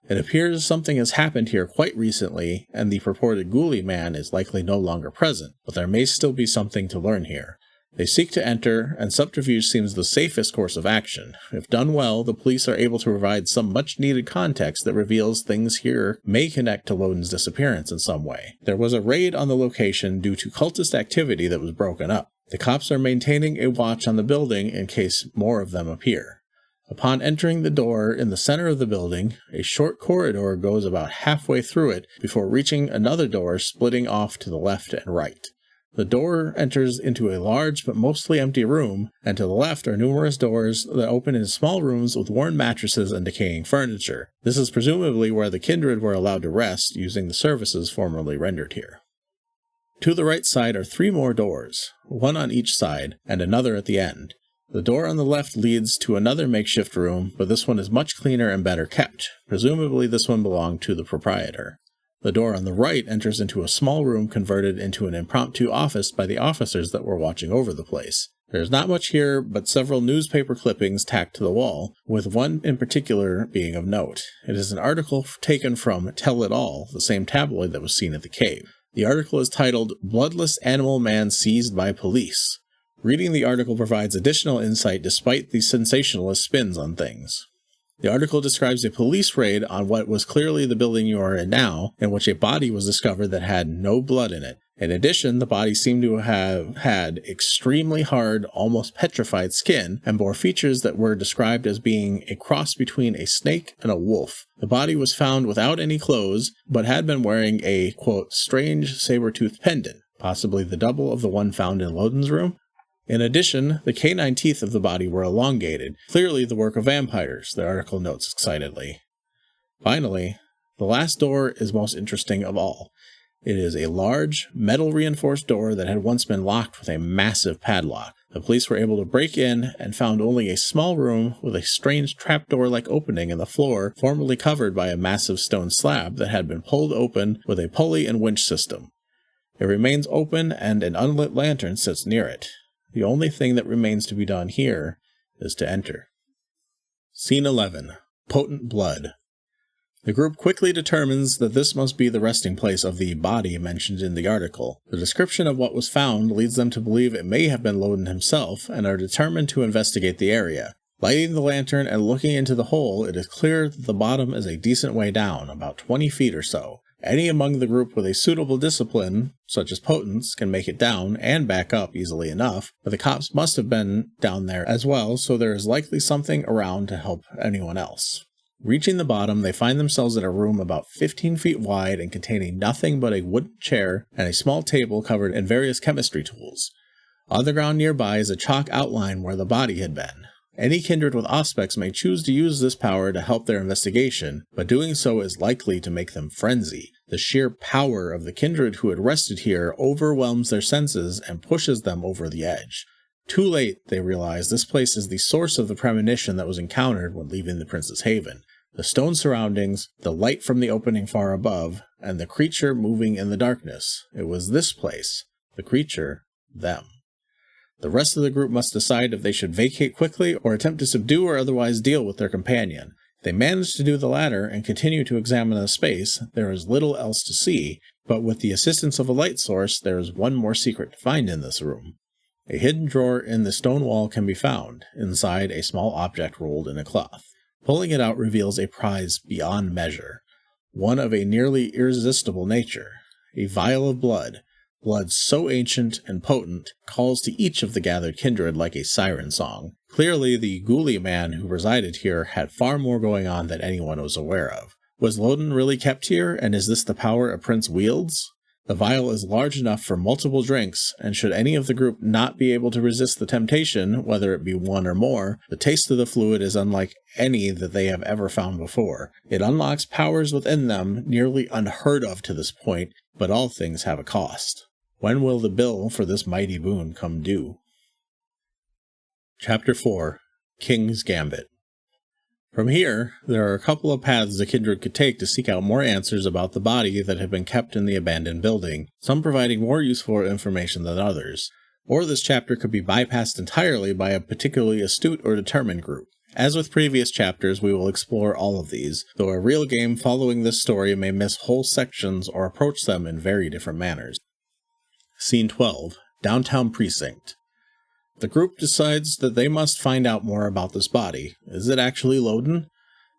It appears something has happened here quite recently, and the purported Ghoulie Man is likely no longer present, but there may still be something to learn here. They seek to enter, and subterfuge seems the safest course of action. If done well, the police are able to provide some much-needed context that reveals things here may connect to Loden's disappearance in some way. There was a raid on the location due to cultist activity that was broken up. The cops are maintaining a watch on the building in case more of them appear. Upon entering the door in the center of the building, a short corridor goes about halfway through it before reaching another door splitting off to the left and right. The door enters into a large but mostly empty room, and to the left are numerous doors that open into small rooms with worn mattresses and decaying furniture. This is presumably where the kindred were allowed to rest using the services formerly rendered here. To the right side are 3 more doors, one on each side, and another at the end. The door on the left leads to another makeshift room, but this one is much cleaner and better kept. Presumably this one belonged to the proprietor. The door on the right enters into a small room converted into an impromptu office by the officers that were watching over the place. There is not much here, but several newspaper clippings tacked to the wall, with one in particular being of note. It is an article taken from Tell It All, the same tabloid that was seen at the cave. The article is titled, "Bloodless Animal Man Seized by Police." Reading the article provides additional insight despite the sensationalist spins on things. The article describes a police raid on what was clearly the building you are in now, in which a body was discovered that had no blood in it. In addition, the body seemed to have had extremely hard, almost petrified skin, and bore features that were described as being a cross between a snake and a wolf. The body was found without any clothes, but had been wearing a, quote, strange saber-toothed pendant, possibly the double of the one found in Loden's room. In addition, the canine teeth of the body were elongated, clearly the work of vampires, the article notes excitedly. Finally, the last door is most interesting of all. It is a large, metal-reinforced door that had once been locked with a massive padlock. The police were able to break in and found only a small room with a strange trapdoor-like opening in the floor, formerly covered by a massive stone slab that had been pulled open with a pulley and winch system. It remains open and an unlit lantern sits near it. The only thing that remains to be done here is to enter. Scene 11. Potent Blood. The group quickly determines that this must be the resting place of the body mentioned in the article. The description of what was found leads them to believe it may have been Loden himself, and are determined to investigate the area. Lighting the lantern and looking into the hole, it is clear that the bottom is a decent way down, about 20 feet or so. Any among the group with a suitable discipline, such as potence, can make it down and back up easily enough, but the cops must have been down there as well, so there is likely something around to help anyone else. Reaching the bottom, they find themselves in a room about 15 feet wide and containing nothing but a wooden chair and a small table covered in various chemistry tools. On the ground nearby is a chalk outline where the body had been. Any kindred with Auspex may choose to use this power to help their investigation, but doing so is likely to make them frenzy. The sheer power of the kindred who had rested here overwhelms their senses and pushes them over the edge. Too late, they realize this place is the source of the premonition that was encountered when leaving the Prince's Haven. The stone surroundings, the light from the opening far above, and the creature moving in the darkness. It was this place, the creature, them. The rest of the group must decide if they should vacate quickly or attempt to subdue or otherwise deal with their companion. If they manage to do the latter and continue to examine the space, there is little else to see, but with the assistance of a light source, there is one more secret to find in this room. A hidden drawer in the stone wall can be found, inside a small object rolled in a cloth. Pulling it out reveals a prize beyond measure, one of a nearly irresistible nature, a vial of blood so ancient and potent, calls to each of the gathered kindred like a siren song. Clearly, the ghoulie man who resided here had far more going on than anyone was aware of. Was Loden really kept here, and is this the power a prince wields? The vial is large enough for multiple drinks, and should any of the group not be able to resist the temptation, whether it be one or more, the taste of the fluid is unlike any that they have ever found before. It unlocks powers within them nearly unheard of to this point, but all things have a cost. When will the bill for this mighty boon come due? Chapter 4. King's Gambit. From here, there are a couple of paths the kindred could take to seek out more answers about the body that had been kept in the abandoned building, some providing more useful information than others. Or this chapter could be bypassed entirely by a particularly astute or determined group. As with previous chapters, we will explore all of these, though a real game following this story may miss whole sections or approach them in very different manners. Scene 12. Downtown Precinct. The group decides that they must find out more about this body. Is it actually Loden?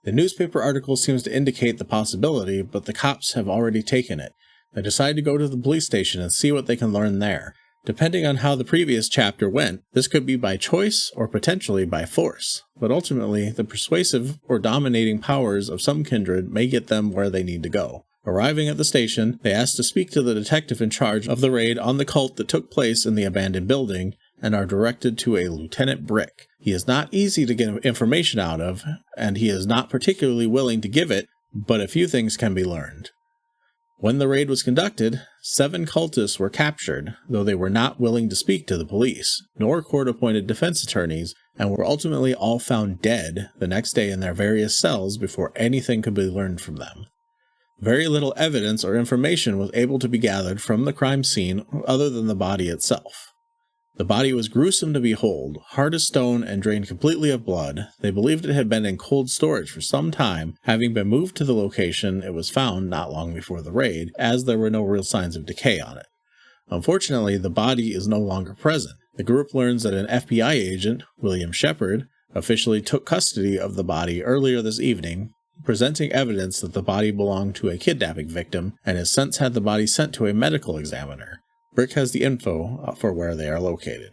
The newspaper article seems to indicate the possibility, but the cops have already taken it. They decide to go to the police station and see what they can learn there. Depending on how the previous chapter went, this could be by choice or potentially by force, but ultimately, the persuasive or dominating powers of some kindred may get them where they need to go. Arriving at the station, they ask to speak to the detective in charge of the raid on the cult that took place in the abandoned building, and are directed to a Lieutenant Brick. He is not easy to get information out of, and he is not particularly willing to give it, but a few things can be learned. When the raid was conducted, 7 cultists were captured, though they were not willing to speak to the police, nor court-appointed defense attorneys, and were ultimately all found dead the next day in their various cells before anything could be learned from them. Very little evidence or information was able to be gathered from the crime scene other than the body itself. The body was gruesome to behold, hard as stone and drained completely of blood. They believed it had been in cold storage for some time, having been moved to the location it was found not long before the raid, as there were no real signs of decay on it. Unfortunately, the body is no longer present. The group learns that an FBI agent, William Shepard, officially took custody of the body earlier this evening, presenting evidence that the body belonged to a kidnapping victim, and has since had the body sent to a medical examiner. Brick has the info for where they are located.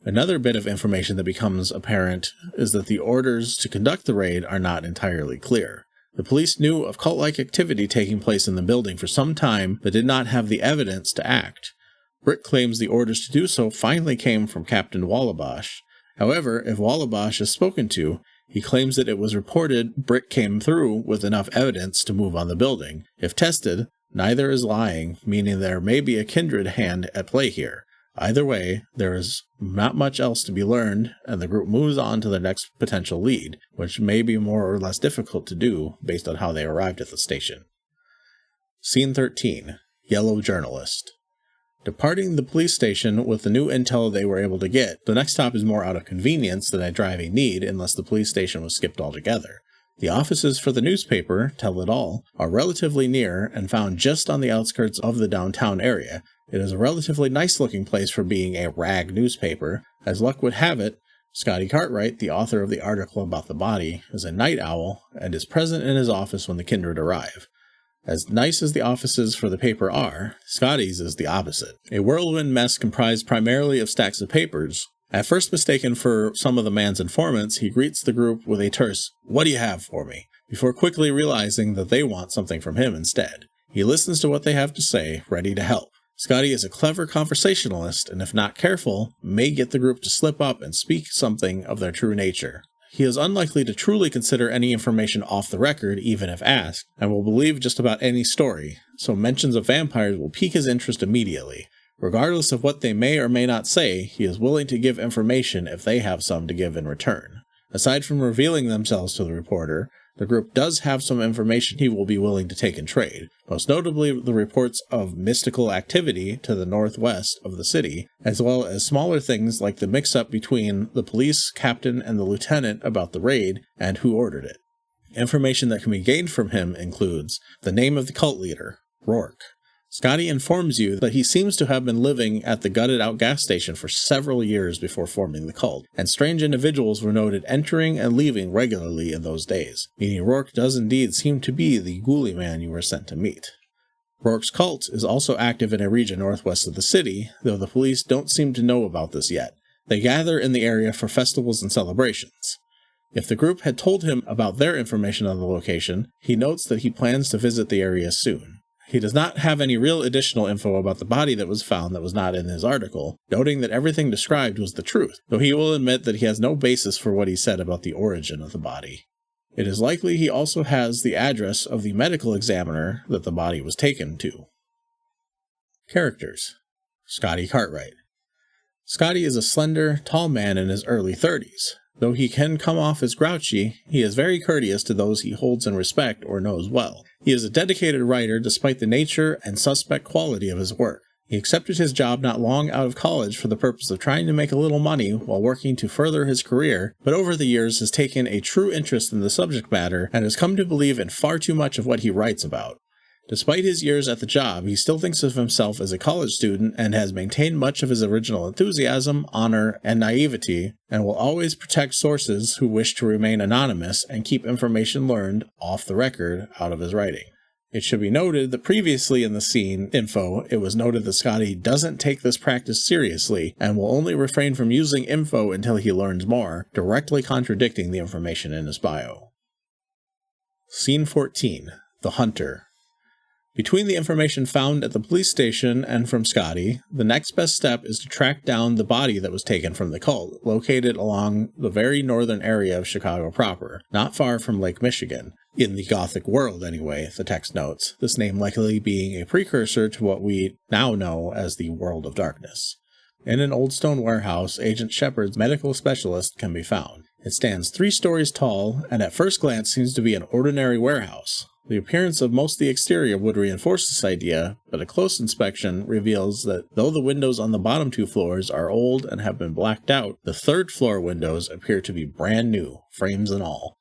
Another bit of information that becomes apparent is that the orders to conduct the raid are not entirely clear. The police knew of cult-like activity taking place in the building for some time, but did not have the evidence to act. Brick claims the orders to do so finally came from Captain Wallabosh. However, if Wallabosh is spoken to, he claims that it was reported Brick came through with enough evidence to move on the building. If tested, neither is lying, meaning there may be a kindred hand at play here. Either way, there is not much else to be learned, and the group moves on to the next potential lead, which may be more or less difficult to do based on how they arrived at the station. Scene 13. Yellow Journalist. Departing the police station with the new intel they were able to get, the next stop is more out of convenience than a driving need unless the police station was skipped altogether. The offices for the newspaper, Tell It All, are relatively near and found just on the outskirts of the downtown area. It is a relatively nice-looking place for being a rag newspaper. As luck would have it, Scotty Cartwright, the author of the article about the body, is a night owl and is present in his office when the kindred arrive. As nice as the offices for the paper are, Scotty's is the opposite. A whirlwind mess comprised primarily of stacks of papers. At first mistaken for some of the man's informants, he greets the group with a terse, "What do you have for me?" before quickly realizing that they want something from him instead. He listens to what they have to say, ready to help. Scotty is a clever conversationalist, and if not careful, may get the group to slip up and speak something of their true nature. He is unlikely to truly consider any information off the record, even if asked, and will believe just about any story, so mentions of vampires will pique his interest immediately. Regardless of what they may or may not say, he is willing to give information if they have some to give in return. Aside from revealing themselves to the reporter, the group does have some information he will be willing to take in trade, most notably the reports of mystical activity to the northwest of the city, as well as smaller things like the mix-up between the police captain and the lieutenant about the raid and who ordered it. Information that can be gained from him includes the name of the cult leader, Roarke. Scotty informs you that he seems to have been living at the gutted-out gas station for several years before forming the cult, and strange individuals were noted entering and leaving regularly in those days, meaning Roarke does indeed seem to be the ghouly man you were sent to meet. Rourke's cult is also active in a region northwest of the city, though the police don't seem to know about this yet. They gather in the area for festivals and celebrations. If the group had told him about their information on the location, he notes that he plans to visit the area soon. He does not have any real additional info about the body that was found that was not in his article, noting that everything described was the truth, though he will admit that he has no basis for what he said about the origin of the body. It is likely he also has the address of the medical examiner that the body was taken to. Characters. Scotty Cartwright. Scotty is a slender, tall man in his early 30s. Though he can come off as grouchy, he is very courteous to those he holds in respect or knows well. He is a dedicated writer despite the nature and suspect quality of his work. He accepted his job not long out of college for the purpose of trying to make a little money while working to further his career, but over the years has taken a true interest in the subject matter and has come to believe in far too much of what he writes about. Despite his years at the job, he still thinks of himself as a college student and has maintained much of his original enthusiasm, honor, and naivety, and will always protect sources who wish to remain anonymous and keep information learned off the record out of his writing. It should be noted that previously in the scene info, it was noted that Scotty doesn't take this practice seriously and will only refrain from using info until he learns more, directly contradicting the information in his bio. Scene 14. The Hunter. Between the information found at the police station and from Scotty, the next best step is to track down the body that was taken from the cult, located along the very northern area of Chicago proper, not far from Lake Michigan. In the Gothic world, anyway, the text notes, this name likely being a precursor to what we now know as the World of Darkness. In an old stone warehouse, Agent Shepard's medical specialist can be found. It stands 3 stories tall, and at first glance seems to be an ordinary warehouse. The appearance of most of the exterior would reinforce this idea, but a close inspection reveals that though the windows on the bottom 2 floors are old and have been blacked out, the 3rd floor windows appear to be brand new, frames and all.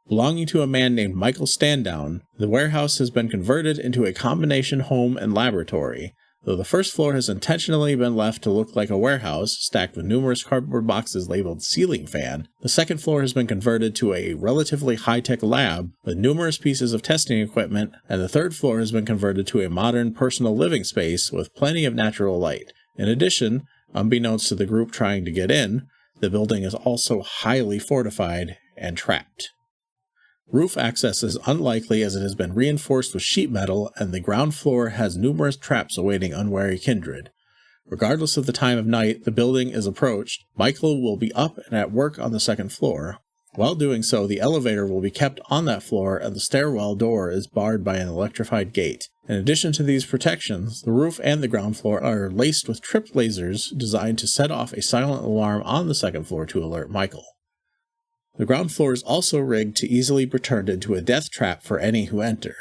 Belonging to a man named Michael Standdown, the warehouse has been converted into a combination home and laboratory. Though the 1st floor has intentionally been left to look like a warehouse, stacked with numerous cardboard boxes labeled ceiling fan, the 2nd floor has been converted to a relatively high-tech lab with numerous pieces of testing equipment, and the 3rd floor has been converted to a modern personal living space with plenty of natural light. In addition, unbeknownst to the group trying to get in, the building is also highly fortified and trapped. Roof access is unlikely as it has been reinforced with sheet metal, and the ground floor has numerous traps awaiting unwary kindred. Regardless of the time of night the building is approached, Michael will be up and at work on the 2nd floor. While doing so, the elevator will be kept on that floor and the stairwell door is barred by an electrified gate. In addition to these protections, the roof and the ground floor are laced with trip lasers designed to set off a silent alarm on the 2nd floor to alert Michael. The ground floor is also rigged to easily be turned into a death trap for any who enter.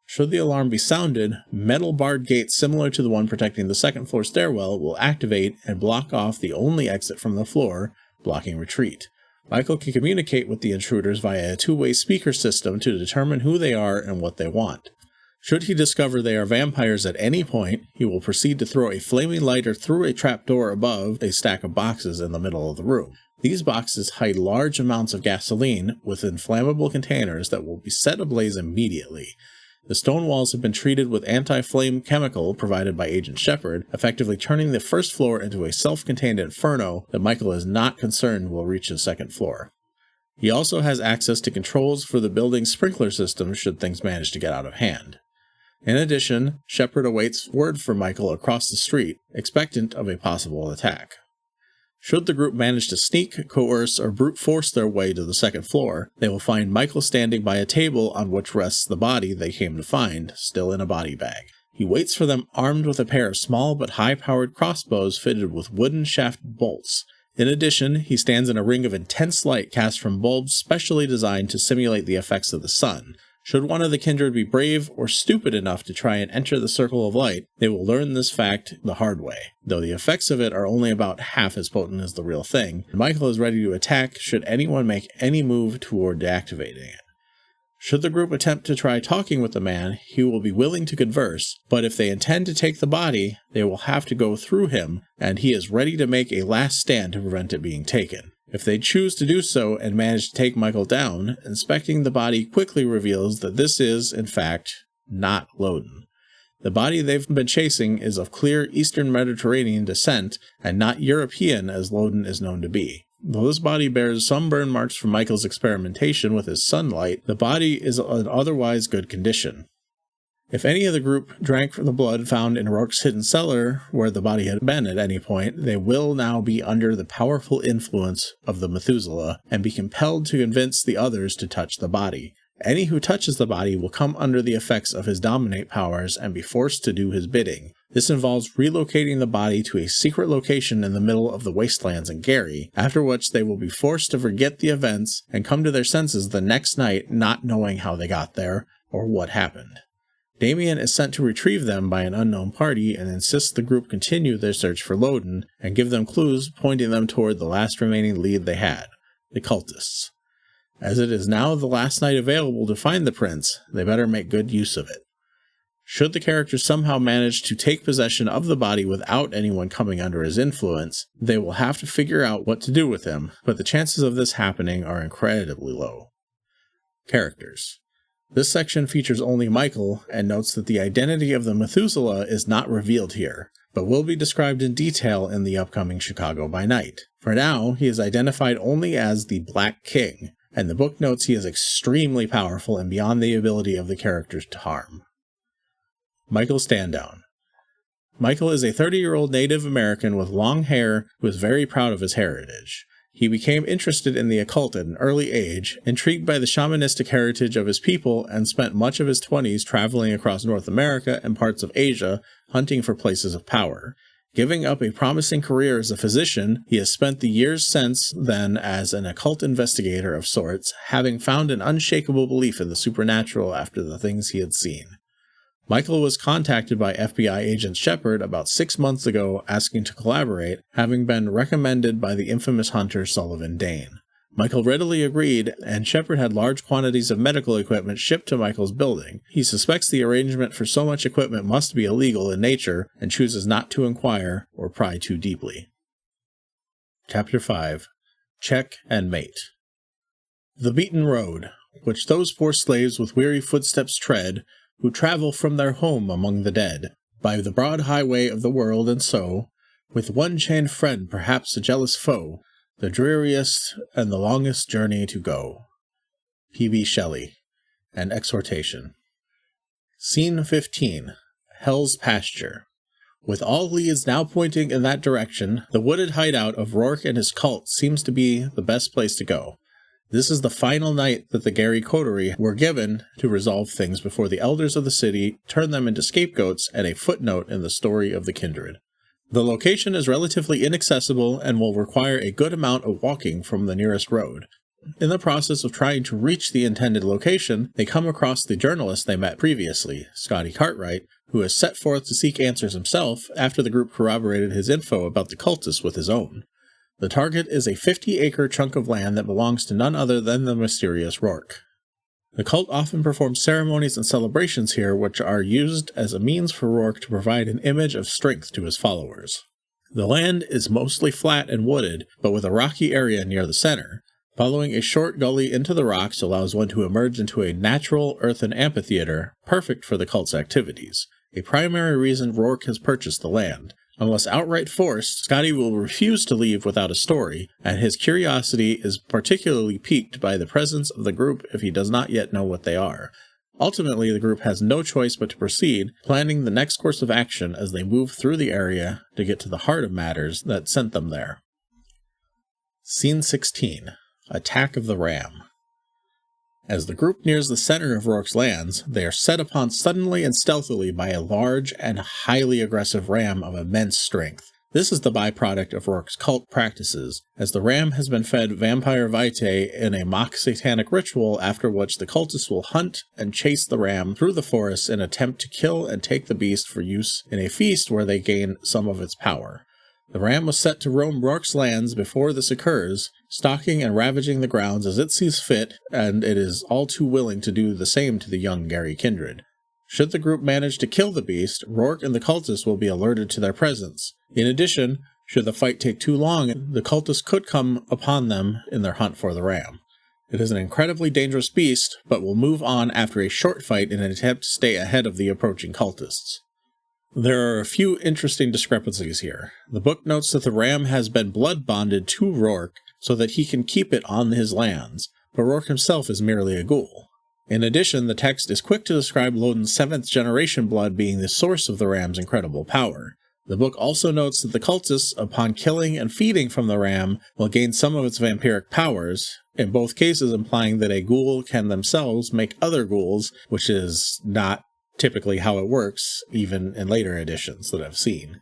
Should the alarm be sounded, metal barred gates similar to the one protecting the 2nd floor stairwell will activate and block off the only exit from the floor, blocking retreat. Michael can communicate with the intruders via a 2-way speaker system to determine who they are and what they want. Should he discover they are vampires at any point, he will proceed to throw a flaming lighter through a trapdoor above a stack of boxes in the middle of the room. These boxes hide large amounts of gasoline within flammable containers that will be set ablaze immediately. The stone walls have been treated with anti-flame chemical provided by Agent Shepard, effectively turning the 1st floor into a self-contained inferno that Michael is not concerned will reach the 2nd floor. He also has access to controls for the building's sprinkler system should things manage to get out of hand. In addition, Shepard awaits word from Michael across the street, expectant of a possible attack. Should the group manage to sneak, coerce, or brute force their way to the second floor, they will find Michael standing by a table on which rests the body they came to find, still in a body bag. He waits for them armed with a pair of small but high-powered crossbows fitted with wooden shafted bolts. In addition, he stands in a ring of intense light cast from bulbs specially designed to simulate the effects of the sun. Should one of the Kindred be brave or stupid enough to try and enter the circle of light, they will learn this fact the hard way, though the effects of it are only about half as potent as the real thing, and Michael is ready to attack should anyone make any move toward deactivating it. Should the group attempt to try talking with the man, he will be willing to converse, but if they intend to take the body, they will have to go through him, and he is ready to make a last stand to prevent it being taken. If they choose to do so and manage to take Michael down, inspecting the body quickly reveals that this is, in fact, not Loden. The body they've been chasing is of clear Eastern Mediterranean descent and not European as Loden is known to be. Though this body bears some burn marks from Michael's experimentation with his sunlight, the body is in otherwise good condition. If any of the group drank from the blood found in Roarke's hidden cellar, where the body had been at any point, they will now be under the powerful influence of the Methuselah and be compelled to convince the others to touch the body. Any who touches the body will come under the effects of his dominate powers and be forced to do his bidding. This involves relocating the body to a secret location in the middle of the wastelands in Gary, after which they will be forced to forget the events and come to their senses the next night not knowing how they got there or what happened. Damien is sent to retrieve them by an unknown party and insists the group continue their search for Loden and give them clues pointing them toward the last remaining lead they had, the cultists. As it is now the last night available to find the prince, they better make good use of it. Should the characters somehow manage to take possession of the body without anyone coming under his influence, they will have to figure out what to do with him, but the chances of this happening are incredibly low. Characters. This section features only Michael and notes that the identity of the Methuselah is not revealed here, but will be described in detail in the upcoming Chicago by Night. For now, he is identified only as the Black King, and the book notes he is extremely powerful and beyond the ability of the characters to harm. Michael Standdown. Michael is a 30-year-old Native American with long hair who is very proud of his heritage. He became interested in the occult at an early age, intrigued by the shamanistic heritage of his people, and spent much of his 20s traveling across North America and parts of Asia, hunting for places of power. Giving up a promising career as a physician, he has spent the years since then as an occult investigator of sorts, having found an unshakable belief in the supernatural after the things he had seen. Michael was contacted by FBI agent Shepard about 6 months ago asking to collaborate, having been recommended by the infamous hunter Sullivan Dane. Michael readily agreed, and Shepard had large quantities of medical equipment shipped to Michael's building. He suspects the arrangement for so much equipment must be illegal in nature, and chooses not to inquire or pry too deeply. Chapter 5. Check and Mate. The beaten road, which those poor slaves with weary footsteps tread, who travel from their home among the dead, by the broad highway of the world, and so, with one chained friend, perhaps a jealous foe, the dreariest and the longest journey to go. P.B. Shelley. An Exhortation. Scene 15. Hell's Pasture. With all leads now pointing in that direction, the wooded hideout of Roarke and his cult seems to be the best place to go. This is the final night that the Gary coterie were given to resolve things before the elders of the city turn them into scapegoats and a footnote in the story of the Kindred. The location is relatively inaccessible and will require a good amount of walking from the nearest road. In the process of trying to reach the intended location, they come across the journalist they met previously, Scotty Cartwright, who has set forth to seek answers himself after the group corroborated his info about the cultists with his own. The target is a 50-acre chunk of land that belongs to none other than the mysterious Roarke. The cult often performs ceremonies and celebrations here which are used as a means for Roarke to provide an image of strength to his followers. The land is mostly flat and wooded, but with a rocky area near the center. Following a short gully into the rocks allows one to emerge into a natural earthen amphitheater, perfect for the cult's activities, a primary reason Roarke has purchased the land. Unless outright forced, Scotty will refuse to leave without a story, and his curiosity is particularly piqued by the presence of the group if he does not yet know what they are. Ultimately, the group has no choice but to proceed, planning the next course of action as they move through the area to get to the heart of matters that sent them there. Scene 16. Attack of the Ram. As the group nears the center of Roarke's lands, they are set upon suddenly and stealthily by a large and highly aggressive ram of immense strength. This is the byproduct of Roarke's cult practices, as the ram has been fed vampire vitae in a mock satanic ritual after which the cultists will hunt and chase the ram through the forest in an attempt to kill and take the beast for use in a feast where they gain some of its power. The ram was set to roam Roarke's lands before this occurs, stalking and ravaging the grounds as it sees fit, and it is all too willing to do the same to the young Gary Kindred. Should the group manage to kill the beast, Roarke and the cultists will be alerted to their presence. In addition, should the fight take too long, the cultists could come upon them in their hunt for the ram. It is an incredibly dangerous beast, but will move on after a short fight in an attempt to stay ahead of the approaching cultists. There are a few interesting discrepancies here. The book notes that the ram has been blood bonded to Roarke so that he can keep it on his lands, but Roarke himself is merely a ghoul. In addition, the text is quick to describe Loden's 7th generation blood being the source of the ram's incredible power. The book also notes that the cultists, upon killing and feeding from the ram, will gain some of its vampiric powers, in both cases implying that a ghoul can themselves make other ghouls, which is not typically how it works, even in later editions that I've seen.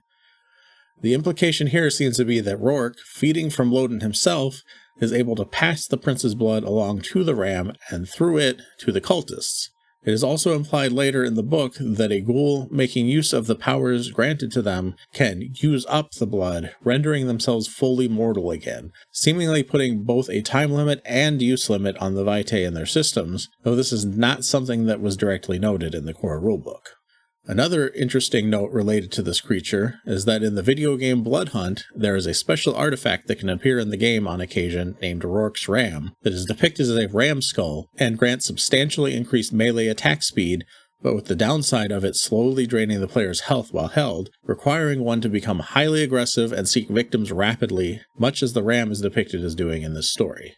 The implication here seems to be that Roarke, feeding from Loden himself, is able to pass the prince's blood along to the ram and through it to the cultists. It is also implied later in the book that a ghoul making use of the powers granted to them can use up the blood, rendering themselves fully mortal again, seemingly putting both a time limit and use limit on the vitae in their systems, though this is not something that was directly noted in the core rulebook. Another interesting note related to this creature is that in the video game Blood Hunt, there is a special artifact that can appear in the game on occasion named Roarke's Ram that is depicted as a ram skull and grants substantially increased melee attack speed, but with the downside of it slowly draining the player's health while held, requiring one to become highly aggressive and seek victims rapidly, much as the ram is depicted as doing in this story.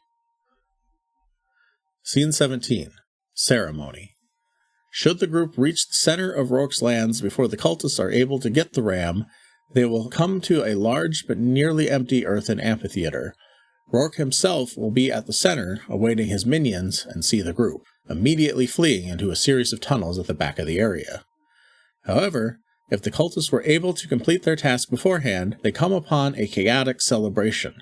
Scene 17. Ceremony. Should the group reach the center of Roarke's lands before the cultists are able to get the ram, they will come to a large but nearly empty earthen amphitheater. Roarke himself will be at the center, awaiting his minions, and see the group, immediately fleeing into a series of tunnels at the back of the area. However, if the cultists were able to complete their task beforehand, they come upon a chaotic celebration.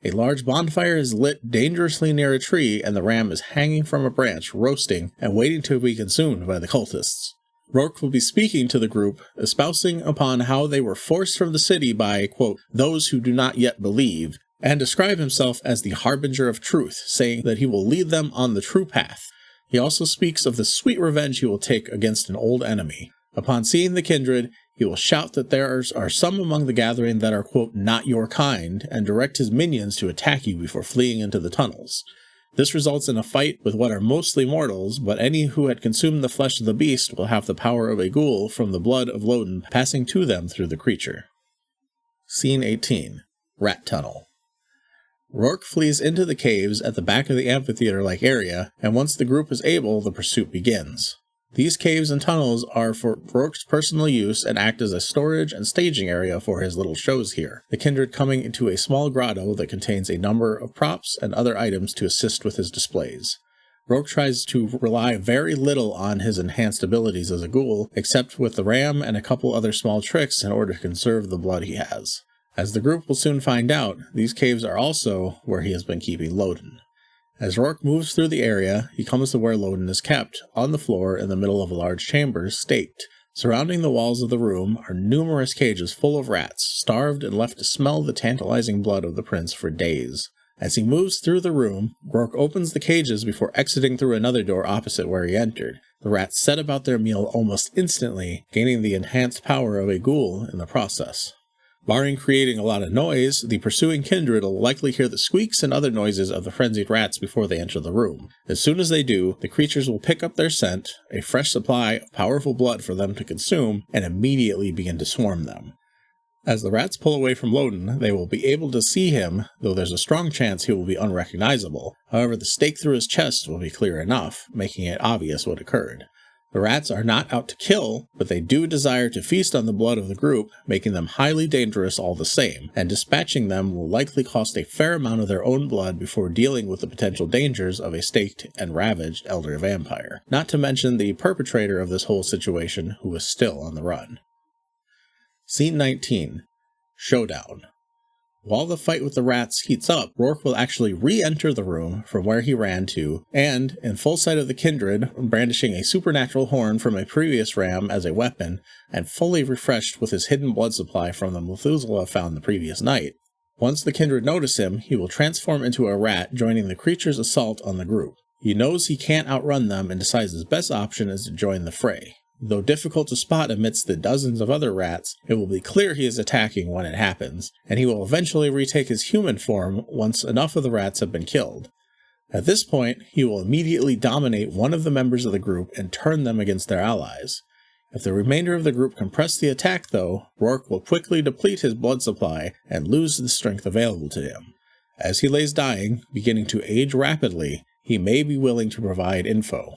A large bonfire is lit dangerously near a tree, and the ram is hanging from a branch, roasting, and waiting to be consumed by the cultists. Roarke will be speaking to the group, espousing upon how they were forced from the city by, quote, those who do not yet believe, and describe himself as the harbinger of truth, saying that he will lead them on the true path. He also speaks of the sweet revenge he will take against an old enemy. Upon seeing the kindred, he will shout that there are some among the gathering that are, quote, not your kind, and direct his minions to attack you before fleeing into the tunnels. This results in a fight with what are mostly mortals, but any who had consumed the flesh of the beast will have the power of a ghoul from the blood of Loden passing to them through the creature. Scene 18. Rat Tunnel. Roarke flees into the caves at the back of the amphitheater-like area, and once the group is able, the pursuit begins. These caves and tunnels are for Roarke's personal use and act as a storage and staging area for his little shows here, the kindred coming into a small grotto that contains a number of props and other items to assist with his displays. Roarke tries to rely very little on his enhanced abilities as a ghoul, except with the ram and a couple other small tricks in order to conserve the blood he has. As the group will soon find out, these caves are also where he has been keeping Loden. As Roarke moves through the area, he comes to where Loden is kept, on the floor in the middle of a large chamber, staked. Surrounding the walls of the room are numerous cages full of rats, starved and left to smell the tantalizing blood of the prince for days. As he moves through the room, Roarke opens the cages before exiting through another door opposite where he entered. The rats set about their meal almost instantly, gaining the enhanced power of a ghoul in the process. Barring creating a lot of noise, the pursuing kindred will likely hear the squeaks and other noises of the frenzied rats before they enter the room. As soon as they do, the creatures will pick up their scent, a fresh supply of powerful blood for them to consume, and immediately begin to swarm them. As the rats pull away from Loden, they will be able to see him, though there's a strong chance he will be unrecognizable. However, the stake through his chest will be clear enough, making it obvious what occurred. The rats are not out to kill, but they do desire to feast on the blood of the group, making them highly dangerous all the same, and dispatching them will likely cost a fair amount of their own blood before dealing with the potential dangers of a staked and ravaged elder vampire. Not to mention the perpetrator of this whole situation, who is still on the run. Scene 19. Showdown. While the fight with the rats heats up, Roarke will actually re-enter the room from where he ran to, and, in full sight of the Kindred, brandishing a supernatural horn from a previous ram as a weapon, and fully refreshed with his hidden blood supply from the Methuselah found the previous night. Once the Kindred notice him, he will transform into a rat, joining the creature's assault on the group. He knows he can't outrun them and decides his best option is to join the fray. Though difficult to spot amidst the dozens of other rats, it will be clear he is attacking when it happens, and he will eventually retake his human form once enough of the rats have been killed. At this point, he will immediately dominate one of the members of the group and turn them against their allies. If the remainder of the group compress the attack though, Roarke will quickly deplete his blood supply and lose the strength available to him. As he lays dying, beginning to age rapidly, he may be willing to provide info.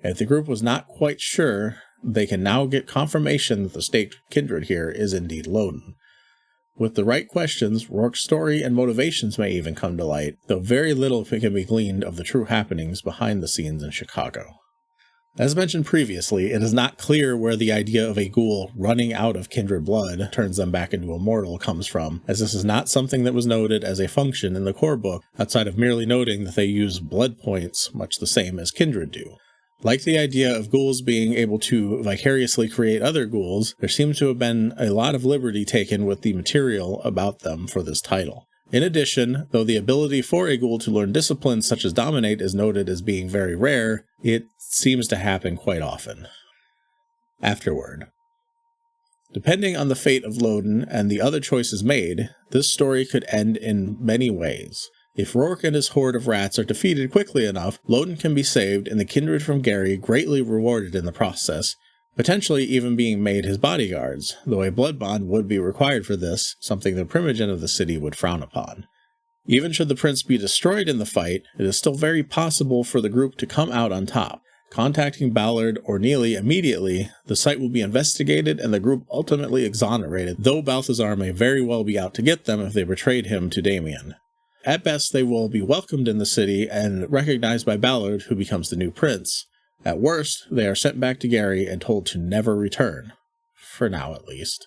If the group was not quite sure, they can now get confirmation that the staked Kindred here is indeed Loden. With the right questions, Roarke's story and motivations may even come to light, though very little can be gleaned of the true happenings behind the scenes in Chicago. As mentioned previously, it is not clear where the idea of a ghoul running out of kindred blood turns them back into a mortal comes from, as this is not something that was noted as a function in the core book, outside of merely noting that they use blood points much the same as kindred do. Like the idea of ghouls being able to vicariously create other ghouls, there seems to have been a lot of liberty taken with the material about them for this title. In addition, though the ability for a ghoul to learn disciplines such as Dominate is noted as being very rare, it seems to happen quite often. Afterword. Depending on the fate of Loden and the other choices made, this story could end in many ways. If Roarke and his horde of rats are defeated quickly enough, Loden can be saved and the kindred from Gary greatly rewarded in the process, potentially even being made his bodyguards, though a blood bond would be required for this, something the primogen of the city would frown upon. Even should the prince be destroyed in the fight, it is still very possible for the group to come out on top. Contacting Ballard or Neely immediately, the site will be investigated and the group ultimately exonerated, though Balthazar may very well be out to get them if they betrayed him to Damien. At best, they will be welcomed in the city and recognized by Ballard, who becomes the new prince. At worst, they are sent back to Gary and told to never return. For now, at least.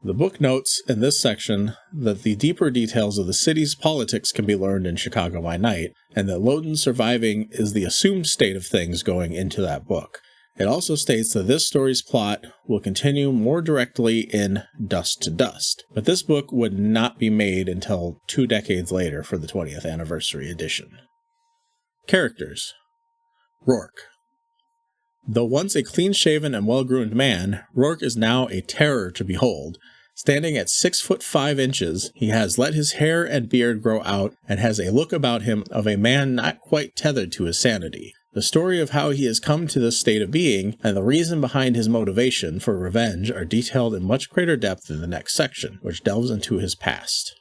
The book notes in this section that the deeper details of the city's politics can be learned in Chicago by Night, and that Loden surviving is the assumed state of things going into that book. It also states that this story's plot will continue more directly in Dust to Dust, but this book would not be made until 2 decades later for the 20th anniversary edition. Characters. Roarke. Though once a clean-shaven and well-groomed man, Roarke is now a terror to behold. Standing at 6'5", he has let his hair and beard grow out and has a look about him of a man not quite tethered to his sanity. The story of how he has come to this state of being, and the reason behind his motivation for revenge are detailed in much greater depth in the next section, which delves into his past.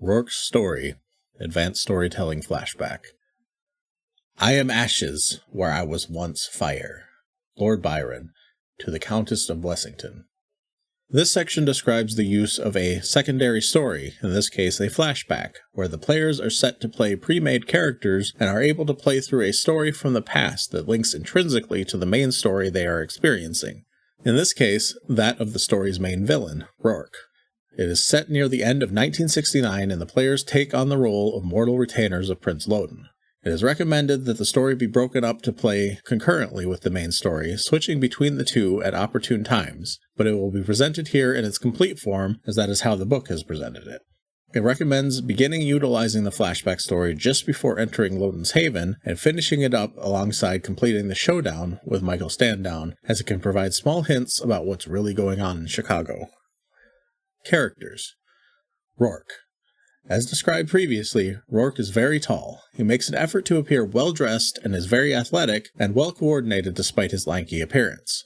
Roarke's story. Advanced Storytelling Flashback. I am ashes where I was once fire. Lord Byron, to the Countess of Blessington. This section describes the use of a secondary story, in this case a flashback, where the players are set to play pre-made characters and are able to play through a story from the past that links intrinsically to the main story they are experiencing. In this case, that of the story's main villain, Roarke. It is set near the end of 1969 and the players take on the role of mortal retainers of Prince Loden. It is recommended that the story be broken up to play concurrently with the main story, switching between the two at opportune times, but it will be presented here in its complete form, as that is how the book has presented it. It recommends beginning utilizing the flashback story just before entering Loden's Haven, and finishing it up alongside completing the showdown with Michael Standdown, as it can provide small hints about what's really going on in Chicago. Characters. Roarke. As described previously, Roarke is very tall. He makes an effort to appear well-dressed and is very athletic and well-coordinated despite his lanky appearance.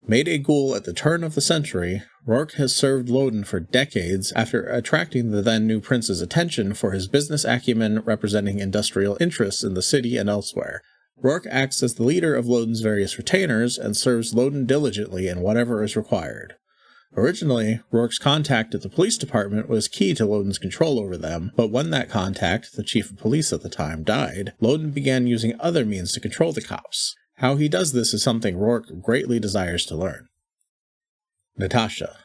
Made a ghoul at the turn of the century, Roarke has served Loden for decades after attracting the then new prince's attention for his business acumen representing industrial interests in the city and elsewhere. Roarke acts as the leader of Loden's various retainers and serves Loden diligently in whatever is required. Originally, Roarke's contact at the police department was key to Loden's control over them, but when that contact, the chief of police at the time, died, Loden began using other means to control the cops. How he does this is something Roarke greatly desires to learn. Natasha.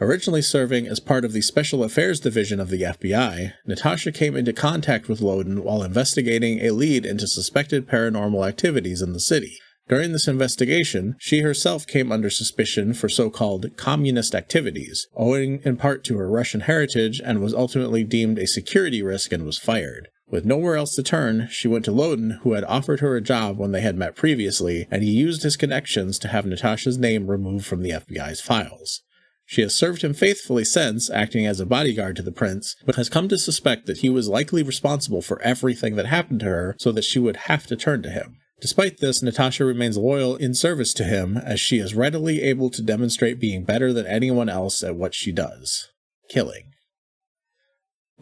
Originally serving as part of the Special Affairs Division of the FBI, Natasha came into contact with Loden while investigating a lead into suspected paranormal activities in the city. During this investigation, she herself came under suspicion for so-called communist activities, owing in part to her Russian heritage, and was ultimately deemed a security risk and was fired. With nowhere else to turn, she went to Loden, who had offered her a job when they had met previously, and he used his connections to have Natasha's name removed from the FBI's files. She has served him faithfully since, acting as a bodyguard to the prince, but has come to suspect that he was likely responsible for everything that happened to her, so that she would have to turn to him. Despite this, Natasha remains loyal in service to him, as she is readily able to demonstrate being better than anyone else at what she does. Killing.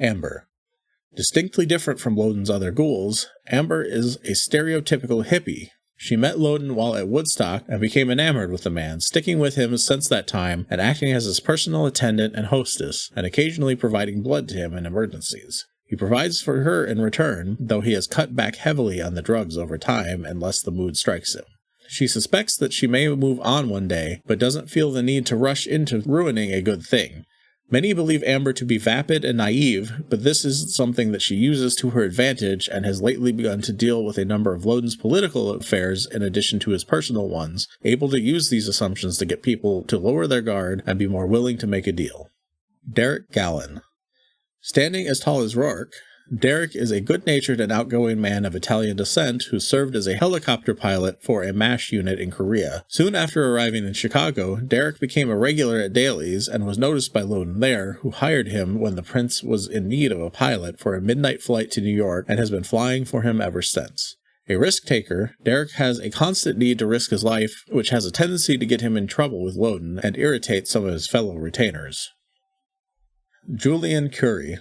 Amber. Distinctly different from Loden's other ghouls, Amber is a stereotypical hippie. She met Loden while at Woodstock and became enamored with the man, sticking with him since that time and acting as his personal attendant and hostess, and occasionally providing blood to him in emergencies. He provides for her in return, though he has cut back heavily on the drugs over time unless the mood strikes him. She suspects that she may move on one day, but doesn't feel the need to rush into ruining a good thing. Many believe Amber to be vapid and naive, but this is something that she uses to her advantage and has lately begun to deal with a number of Loden's political affairs in addition to his personal ones, able to use these assumptions to get people to lower their guard and be more willing to make a deal. Derek Gallen. Standing as tall as Roarke, Derek is a good-natured and outgoing man of Italian descent who served as a helicopter pilot for a MASH unit in Korea. Soon after arriving in Chicago, Derek became a regular at Daly's and was noticed by Loden there, who hired him when the prince was in need of a pilot for a midnight flight to New York and has been flying for him ever since. A risk-taker, Derek has a constant need to risk his life, which has a tendency to get him in trouble with Loden and irritate some of his fellow retainers. Julian Curie.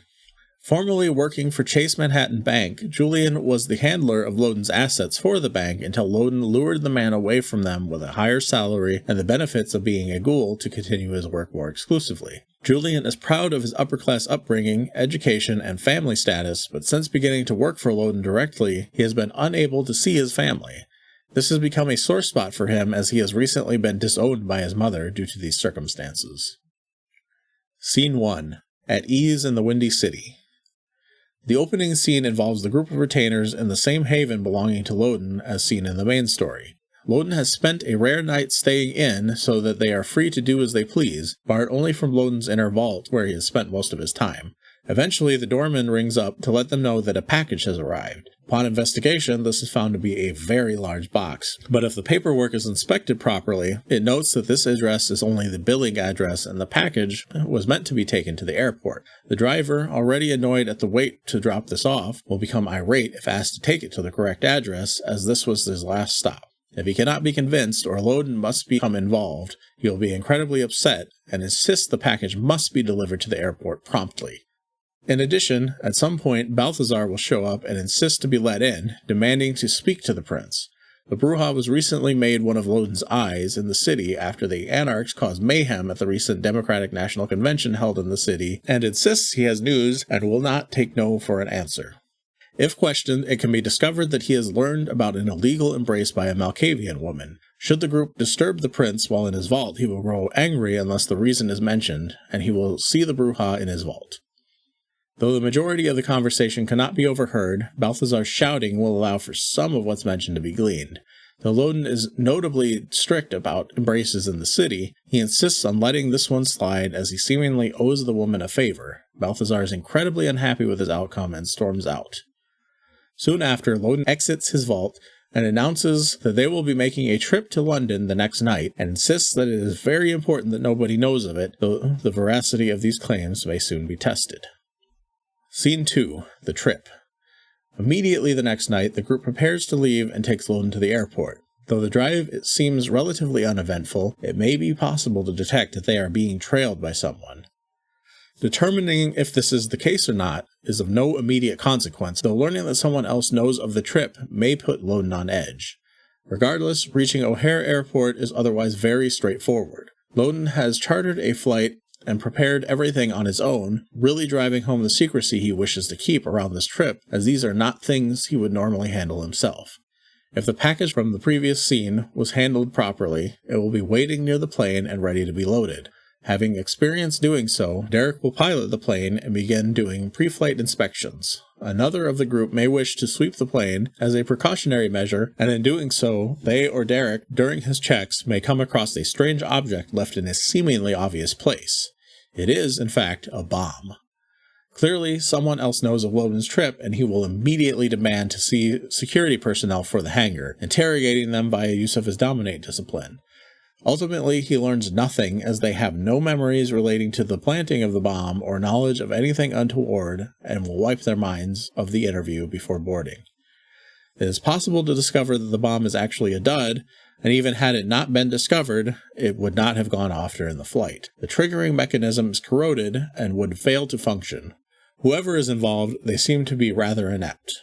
Formerly working for Chase Manhattan Bank, Julian was the handler of Loden's assets for the bank until Loden lured the man away from them with a higher salary and the benefits of being a ghoul to continue his work more exclusively. Julian is proud of his upper-class upbringing, education, and family status, but since beginning to work for Loden directly, he has been unable to see his family. This has become a sore spot for him as he has recently been disowned by his mother due to these circumstances. Scene 1. At ease in the Windy City. The opening scene involves the group of retainers in the same haven belonging to Loden as seen in the main story. Loden has spent a rare night staying in so that they are free to do as they please, barred only from Loden's inner vault where he has spent most of his time. Eventually, the doorman rings up to let them know that a package has arrived. Upon investigation, this is found to be a very large box, but if the paperwork is inspected properly, it notes that this address is only the billing address and the package was meant to be taken to the airport. The driver, already annoyed at the wait to drop this off, will become irate if asked to take it to the correct address, as this was his last stop. If he cannot be convinced, or Loden must become involved, he will be incredibly upset and insist the package must be delivered to the airport promptly. In addition, at some point, Balthazar will show up and insist to be let in, demanding to speak to the prince. The Brujah was recently made one of Loden's eyes in the city after the Anarchs caused mayhem at the recent Democratic National Convention held in the city, and insists he has news and will not take no for an answer. If questioned, it can be discovered that he has learned about an illegal embrace by a Malkavian woman. Should the group disturb the prince while in his vault, he will grow angry unless the reason is mentioned, and he will see the Brujah in his vault. Though the majority of the conversation cannot be overheard, Balthazar's shouting will allow for some of what's mentioned to be gleaned. Though Loden is notably strict about embraces in the city, he insists on letting this one slide as he seemingly owes the woman a favor. Balthazar is incredibly unhappy with his outcome and storms out. Soon after, Loden exits his vault and announces that they will be making a trip to London the next night, and insists that it is very important that nobody knows of it, though the veracity of these claims may soon be tested. Scene 2. The Trip. Immediately the next night, the group prepares to leave and takes Loden to the airport. Though the drive seems relatively uneventful, it may be possible to detect that they are being trailed by someone. Determining if this is the case or not is of no immediate consequence, though learning that someone else knows of the trip may put Loden on edge. Regardless, reaching O'Hare Airport is otherwise very straightforward. Loden has chartered a flight and prepared everything on his own, really driving home the secrecy he wishes to keep around this trip, as these are not things he would normally handle himself. If the package from the previous scene was handled properly, it will be waiting near the plane and ready to be loaded. Having experience doing so, Derek will pilot the plane and begin doing pre-flight inspections. Another of the group may wish to sweep the plane as a precautionary measure, and in doing so, they or Derek, during his checks, may come across a strange object left in a seemingly obvious place. It is, in fact, a bomb. Clearly, someone else knows of Loden's trip, and he will immediately demand to see security personnel for the hangar, interrogating them by use of his dominate discipline. Ultimately, he learns nothing, as they have no memories relating to the planting of the bomb or knowledge of anything untoward, and will wipe their minds of the interview before boarding. It is possible to discover that the bomb is actually a dud, and even had it not been discovered, it would not have gone off during the flight. The triggering mechanism is corroded and would fail to function. Whoever is involved, they seem to be rather inept.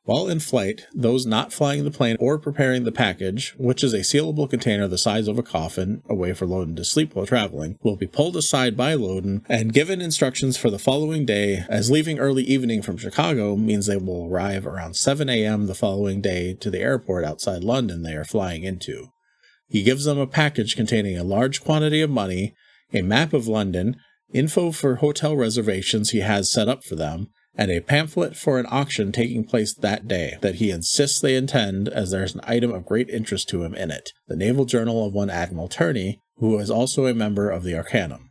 While in flight, those not flying the plane or preparing the package, which is a sealable container the size of a coffin, a way for Loden to sleep while traveling, will be pulled aside by Loden and given instructions for the following day, as leaving early evening from Chicago means they will arrive around 7 a.m. the following day to the airport outside London they are flying into. He gives them a package containing a large quantity of money, a map of London, info for hotel reservations he has set up for them, and a pamphlet for an auction taking place that day that he insists they attend, as there is an item of great interest to him in it, the naval journal of one Admiral Turney, who is also a member of the Arcanum.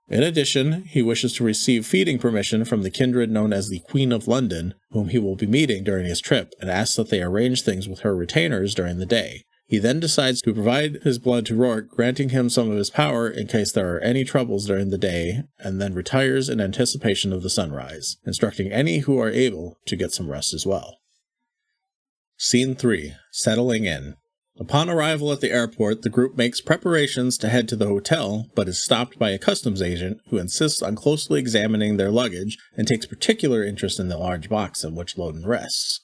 In addition, he wishes to receive feeding permission from the kindred known as the Queen of London, whom he will be meeting during his trip, and asks that they arrange things with her retainers during the day. He then decides to provide his blood to Roarke, granting him some of his power in case there are any troubles during the day, and then retires in anticipation of the sunrise, instructing any who are able to get some rest as well. Scene 3. Settling in. Upon arrival at the airport, the group makes preparations to head to the hotel, but is stopped by a customs agent who insists on closely examining their luggage and takes particular interest in the large box in which Loden rests.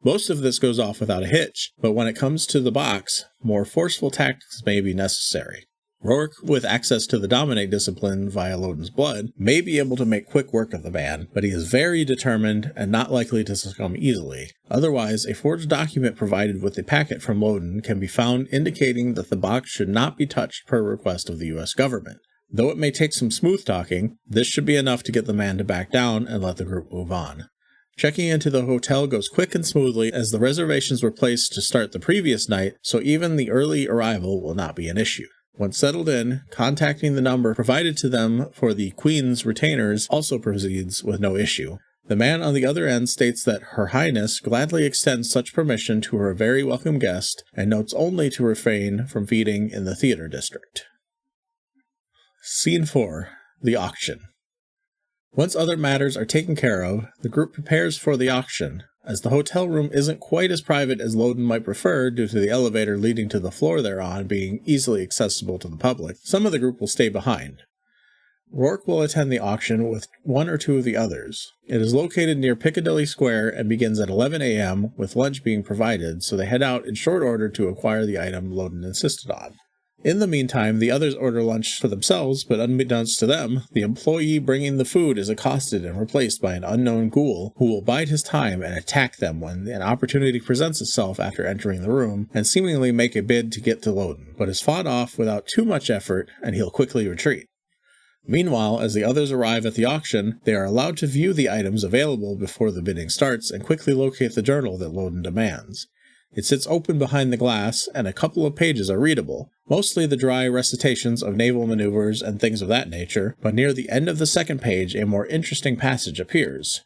Most of this goes off without a hitch, but when it comes to the box, more forceful tactics may be necessary. Roarke, with access to the dominate discipline via Loden's blood, may be able to make quick work of the man, but he is very determined and not likely to succumb easily. Otherwise, a forged document provided with the packet from Loden can be found indicating that the box should not be touched per request of the U.S. government. Though it may take some smooth talking, this should be enough to get the man to back down and let the group move on. Checking into the hotel goes quick and smoothly, as the reservations were placed to start the previous night, so even the early arrival will not be an issue. Once settled in, contacting the number provided to them for the Queen's retainers also proceeds with no issue. The man on the other end states that Her Highness gladly extends such permission to her very welcome guest, and notes only to refrain from feeding in the theater district. Scene 4. The Auction. Once other matters are taken care of, the group prepares for the auction. As the hotel room isn't quite as private as Loden might prefer due to the elevator leading to the floor they're on being easily accessible to the public, some of the group will stay behind. Roarke will attend the auction with one or two of the others. It is located near Piccadilly Square and begins at 11 a.m., with lunch being provided, so they head out in short order to acquire the item Loden insisted on. In the meantime, the others order lunch for themselves, but unbeknownst to them, the employee bringing the food is accosted and replaced by an unknown ghoul who will bide his time and attack them when an opportunity presents itself after entering the room, and seemingly make a bid to get to Loden, but is fought off without too much effort, and he'll quickly retreat. Meanwhile, as the others arrive at the auction, they are allowed to view the items available before the bidding starts and quickly locate the journal that Loden demands. It sits open behind the glass, and a couple of pages are readable, mostly the dry recitations of naval maneuvers and things of that nature, but near the end of the second page a more interesting passage appears.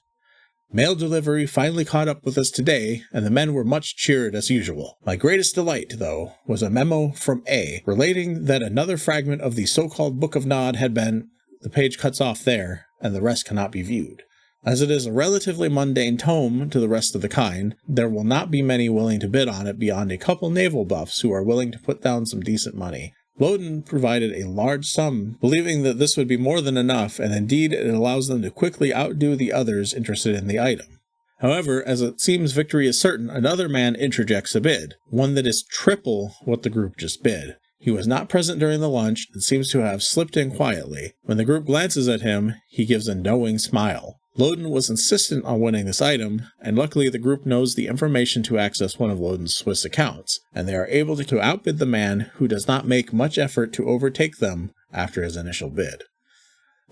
Mail delivery finally caught up with us today, and the men were much cheered as usual. My greatest delight, though, was a memo from A, relating that another fragment of the so-called Book of Nod had been... The page cuts off there, and the rest cannot be viewed. As it is a relatively mundane tome to the rest of the kind, there will not be many willing to bid on it beyond a couple naval buffs who are willing to put down some decent money. Loden provided a large sum, believing that this would be more than enough, and indeed it allows them to quickly outdo the others interested in the item. However, as it seems victory is certain, another man interjects a bid, one that is triple what the group just bid. He was not present during the lunch and seems to have slipped in quietly. When the group glances at him, he gives a knowing smile. Loden was insistent on winning this item, and luckily the group knows the information to access one of Loden's Swiss accounts, and they are able to outbid the man who does not make much effort to overtake them after his initial bid.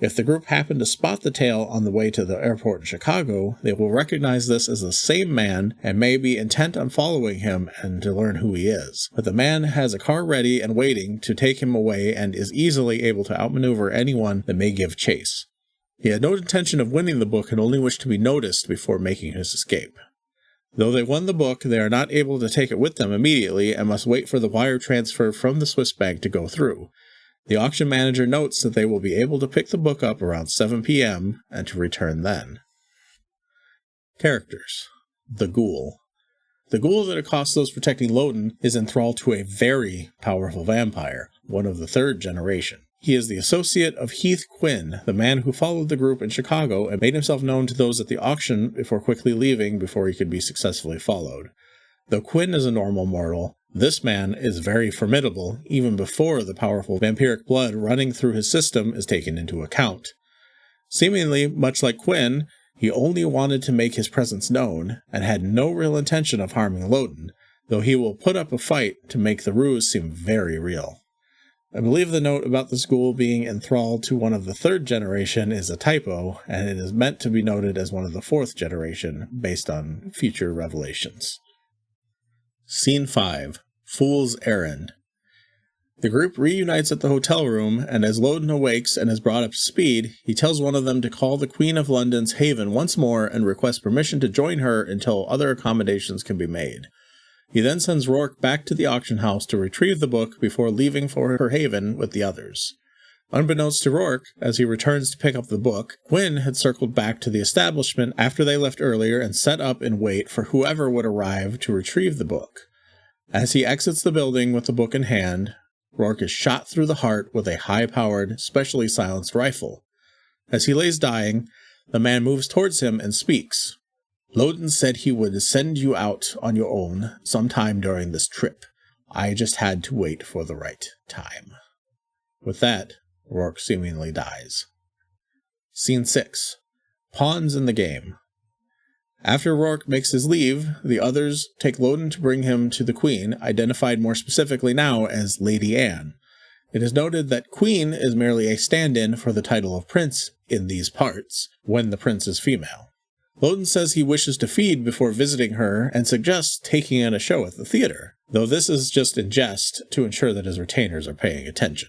If the group happen to spot the tail on the way to the airport in Chicago, they will recognize this as the same man and may be intent on following him and to learn who he is. But the man has a car ready and waiting to take him away and is easily able to outmaneuver anyone that may give chase. He had no intention of winning the book and only wished to be noticed before making his escape. Though they won the book, they are not able to take it with them immediately and must wait for the wire transfer from the Swiss bank to go through. The auction manager notes that they will be able to pick the book up around 7 p.m. and to return then. Characters. The Ghoul. The Ghoul that accosts those protecting Loden is enthralled to a very powerful vampire, one of the third generation. He is the associate of Heath Quinn, the man who followed the group in Chicago and made himself known to those at the auction before quickly leaving before he could be successfully followed. Though Quinn is a normal mortal, this man is very formidable even before the powerful vampiric blood running through his system is taken into account. Seemingly much like Quinn, he only wanted to make his presence known and had no real intention of harming Loden, though he will put up a fight to make the ruse seem very real. I believe the note about this ghoul being enthralled to one of the third generation is a typo, and it is meant to be noted as one of the fourth generation based on future revelations. Scene 5. Fool's Errand. The group reunites at the hotel room, and as Loden awakes and is brought up to speed, he tells one of them to call the Queen of London's haven once more and request permission to join her until other accommodations can be made. He then sends Roarke back to the auction house to retrieve the book before leaving for her haven with the others. Unbeknownst to Roarke, as he returns to pick up the book, Quinn had circled back to the establishment after they left earlier and set up in wait for whoever would arrive to retrieve the book. As he exits the building with the book in hand, Roarke is shot through the heart with a high-powered, specially silenced rifle. As he lays dying, the man moves towards him and speaks. "Loden said he would send you out on your own sometime during this trip. I just had to wait for the right time." With that, Roarke seemingly dies. Scene 6. Pawns in the game. After Roarke makes his leave, the others take Loden to bring him to the Queen, identified more specifically now as Lady Anne. It is noted that Queen is merely a stand-in for the title of Prince in these parts, when the Prince is female. Loden says he wishes to feed before visiting her and suggests taking in a show at the theater, though this is just in jest to ensure that his retainers are paying attention.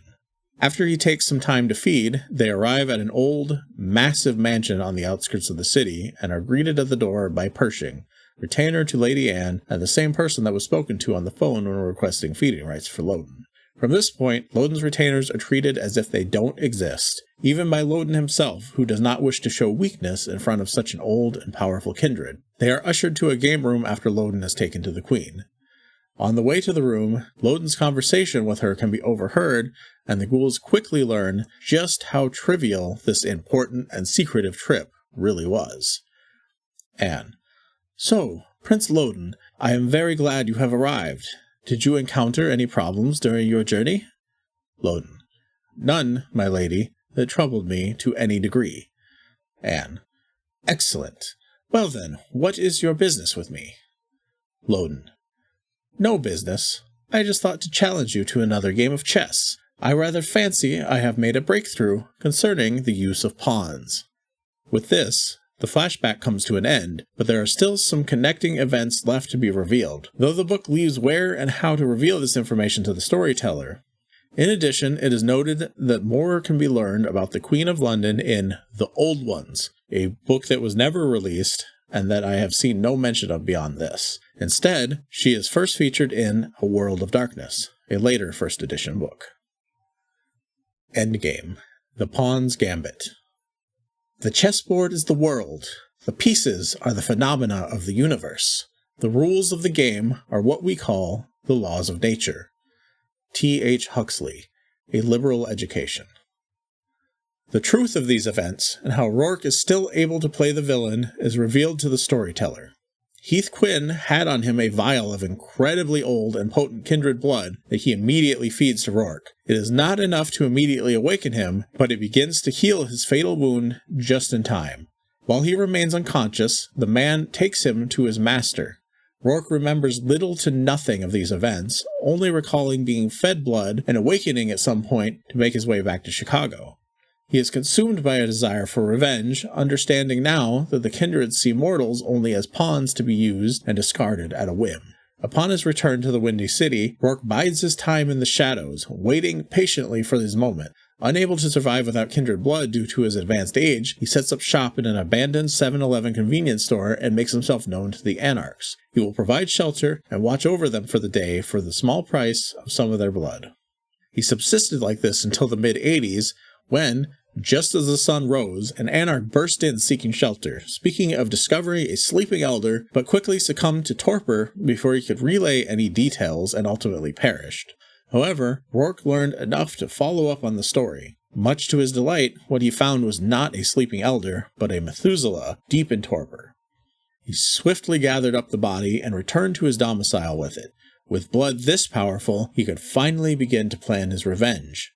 After he takes some time to feed, they arrive at an old, massive mansion on the outskirts of the city and are greeted at the door by Pershing, retainer to Lady Anne, and the same person that was spoken to on the phone when requesting feeding rights for Loden. From this point, Loden's retainers are treated as if they don't exist, even by Loden himself, who does not wish to show weakness in front of such an old and powerful kindred. They are ushered to a game room after Loden is taken to the Queen. On the way to the room, Loden's conversation with her can be overheard, and the ghouls quickly learn just how trivial this important and secretive trip really was. Anne. "So, Prince Loden, I am very glad you have arrived. Did you encounter any problems during your journey?" Loden. "None, my lady, that troubled me to any degree." Anne. "Excellent. Well then, what is your business with me?" Loden. "No business. I just thought to challenge you to another game of chess. I rather fancy I have made a breakthrough concerning the use of pawns." With this, the flashback comes to an end, but there are still some connecting events left to be revealed, though the book leaves where and how to reveal this information to the storyteller. In addition, it is noted that more can be learned about the Queen of London in The Old Ones, a book that was never released, and that I have seen no mention of beyond this. Instead, she is first featured in A World of Darkness, a later first edition book. Endgame. The Pawn's Gambit. The chessboard is the world. The pieces are the phenomena of the universe. The rules of the game are what we call the laws of nature. T.H. Huxley, A Liberal Education. The truth of these events, and how Roarke is still able to play the villain, is revealed to the storyteller. Heath Quinn had on him a vial of incredibly old and potent kindred blood that he immediately feeds to Roarke. It is not enough to immediately awaken him, but it begins to heal his fatal wound just in time. While he remains unconscious, the man takes him to his master. Roarke remembers little to nothing of these events, only recalling being fed blood and awakening at some point to make his way back to Chicago. He is consumed by a desire for revenge, understanding now that the Kindred see mortals only as pawns to be used and discarded at a whim. Upon his return to the Windy City, Roarke bides his time in the shadows, waiting patiently for his moment. Unable to survive without kindred blood due to his advanced age, he sets up shop in an abandoned 7-Eleven convenience store and makes himself known to the Anarchs. He will provide shelter and watch over them for the day for the small price of some of their blood. He subsisted like this until the mid-80s, when, just as the sun rose, an Anarch burst in seeking shelter, speaking of discovering a sleeping elder, but quickly succumbed to torpor before he could relay any details and ultimately perished. However, Roarke learned enough to follow up on the story. Much to his delight, what he found was not a sleeping elder, but a Methuselah, deep in torpor. He swiftly gathered up the body and returned to his domicile with it. With blood this powerful, he could finally begin to plan his revenge.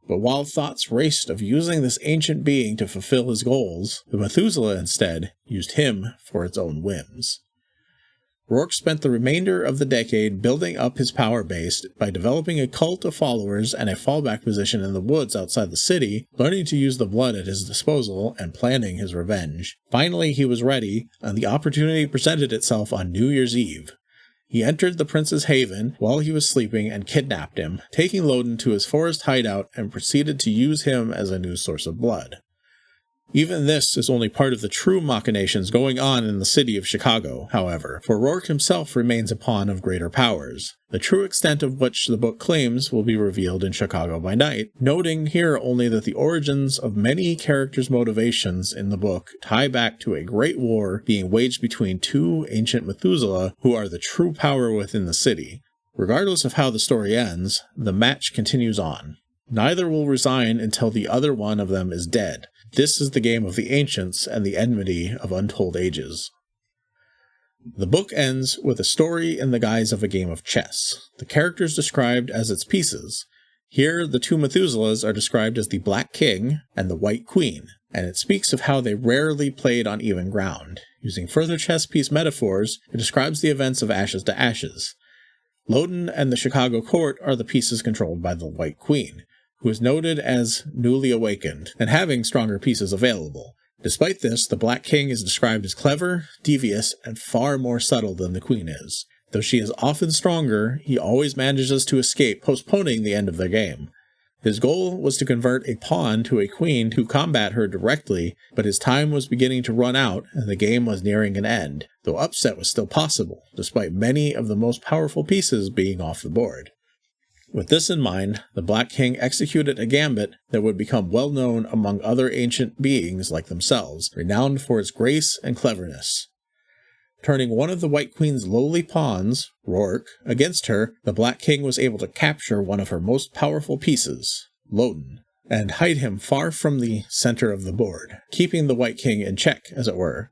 But while thoughts raced of using this ancient being to fulfill his goals, the Methuselah instead used him for its own whims. Roarke spent the remainder of the decade building up his power base by developing a cult of followers and a fallback position in the woods outside the city, learning to use the blood at his disposal and planning his revenge. Finally, he was ready, and the opportunity presented itself on New Year's Eve. He entered the prince's haven while he was sleeping and kidnapped him, taking Loden to his forest hideout and proceeded to use him as a new source of blood. Even this is only part of the true machinations going on in the city of Chicago, however, for Roarke himself remains a pawn of greater powers, the true extent of which the book claims will be revealed in Chicago by Night, noting here only that the origins of many characters' motivations in the book tie back to a great war being waged between two ancient Methuselah who are the true power within the city. Regardless of how the story ends, the match continues on. Neither will resign until the other one of them is dead. This is the game of the ancients and the enmity of untold ages. The book ends with a story in the guise of a game of chess, the characters described as its pieces. Here, the two Methuselahs are described as the Black King and the White Queen, and it speaks of how they rarely played on even ground. Using further chess piece metaphors, it describes the events of Ashes to Ashes. Loden and the Chicago court are the pieces controlled by the White Queen, who is noted as newly awakened, and having stronger pieces available. Despite this, the Black King is described as clever, devious, and far more subtle than the Queen is. Though she is often stronger, he always manages to escape, postponing the end of the game. His goal was to convert a pawn to a queen to combat her directly, but his time was beginning to run out, and the game was nearing an end, though upset was still possible, despite many of the most powerful pieces being off the board. With this in mind, the Black King executed a gambit that would become well known among other ancient beings like themselves, renowned for its grace and cleverness. Turning one of the White Queen's lowly pawns, Roarke, against her, the Black King was able to capture one of her most powerful pieces, Loden, and hide him far from the center of the board, keeping the White King in check, as it were.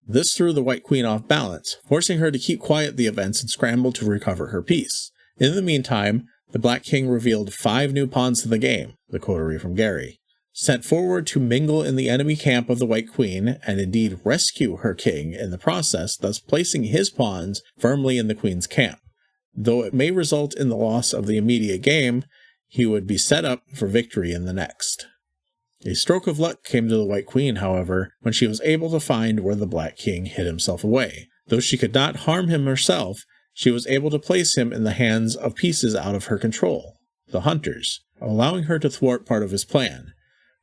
This threw the White Queen off balance, forcing her to keep quiet the events and scramble to recover her piece. In the meantime, the Black King revealed 5 new pawns to the game, the coterie from Gary, sent forward to mingle in the enemy camp of the White Queen, and indeed rescue her king in the process, thus placing his pawns firmly in the Queen's camp. Though it may result in the loss of the immediate game, he would be set up for victory in the next. A stroke of luck came to the White Queen, however, when she was able to find where the Black King hid himself away. Though she could not harm him herself, she was able to place him in the hands of pieces out of her control, the Hunters, allowing her to thwart part of his plan.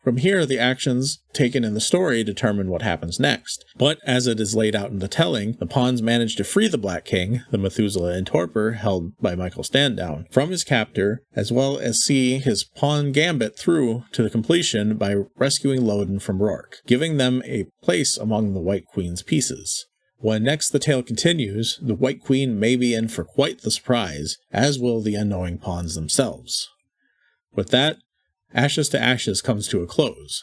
From here, the actions taken in the story determine what happens next. But as it is laid out in the telling, the pawns manage to free the Black King, the Methuselah in torpor held by Michael Standdown, from his captor, as well as see his pawn Gambit through to the completion by rescuing Loden from Roarke, giving them a place among the White Queen's pieces. When next the tale continues, the White Queen may be in for quite the surprise, as will the unknowing pawns themselves. With that, Ashes to Ashes comes to a close.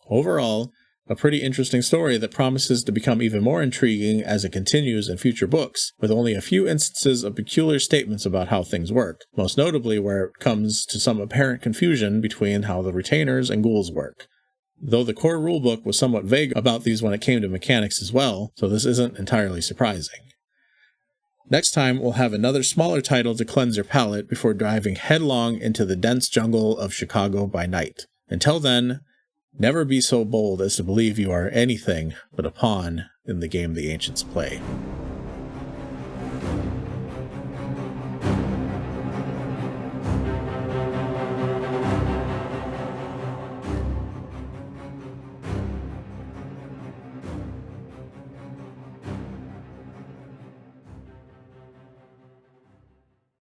Overall, a pretty interesting story that promises to become even more intriguing as it continues in future books, with only a few instances of peculiar statements about how things work, most notably where it comes to some apparent confusion between how the retainers and ghouls work. Though the core rulebook was somewhat vague about these when it came to mechanics as well, so this isn't entirely surprising. Next time, we'll have another smaller title to cleanse your palate before diving headlong into the dense jungle of Chicago by night. Until then, never be so bold as to believe you are anything but a pawn in the game the ancients play.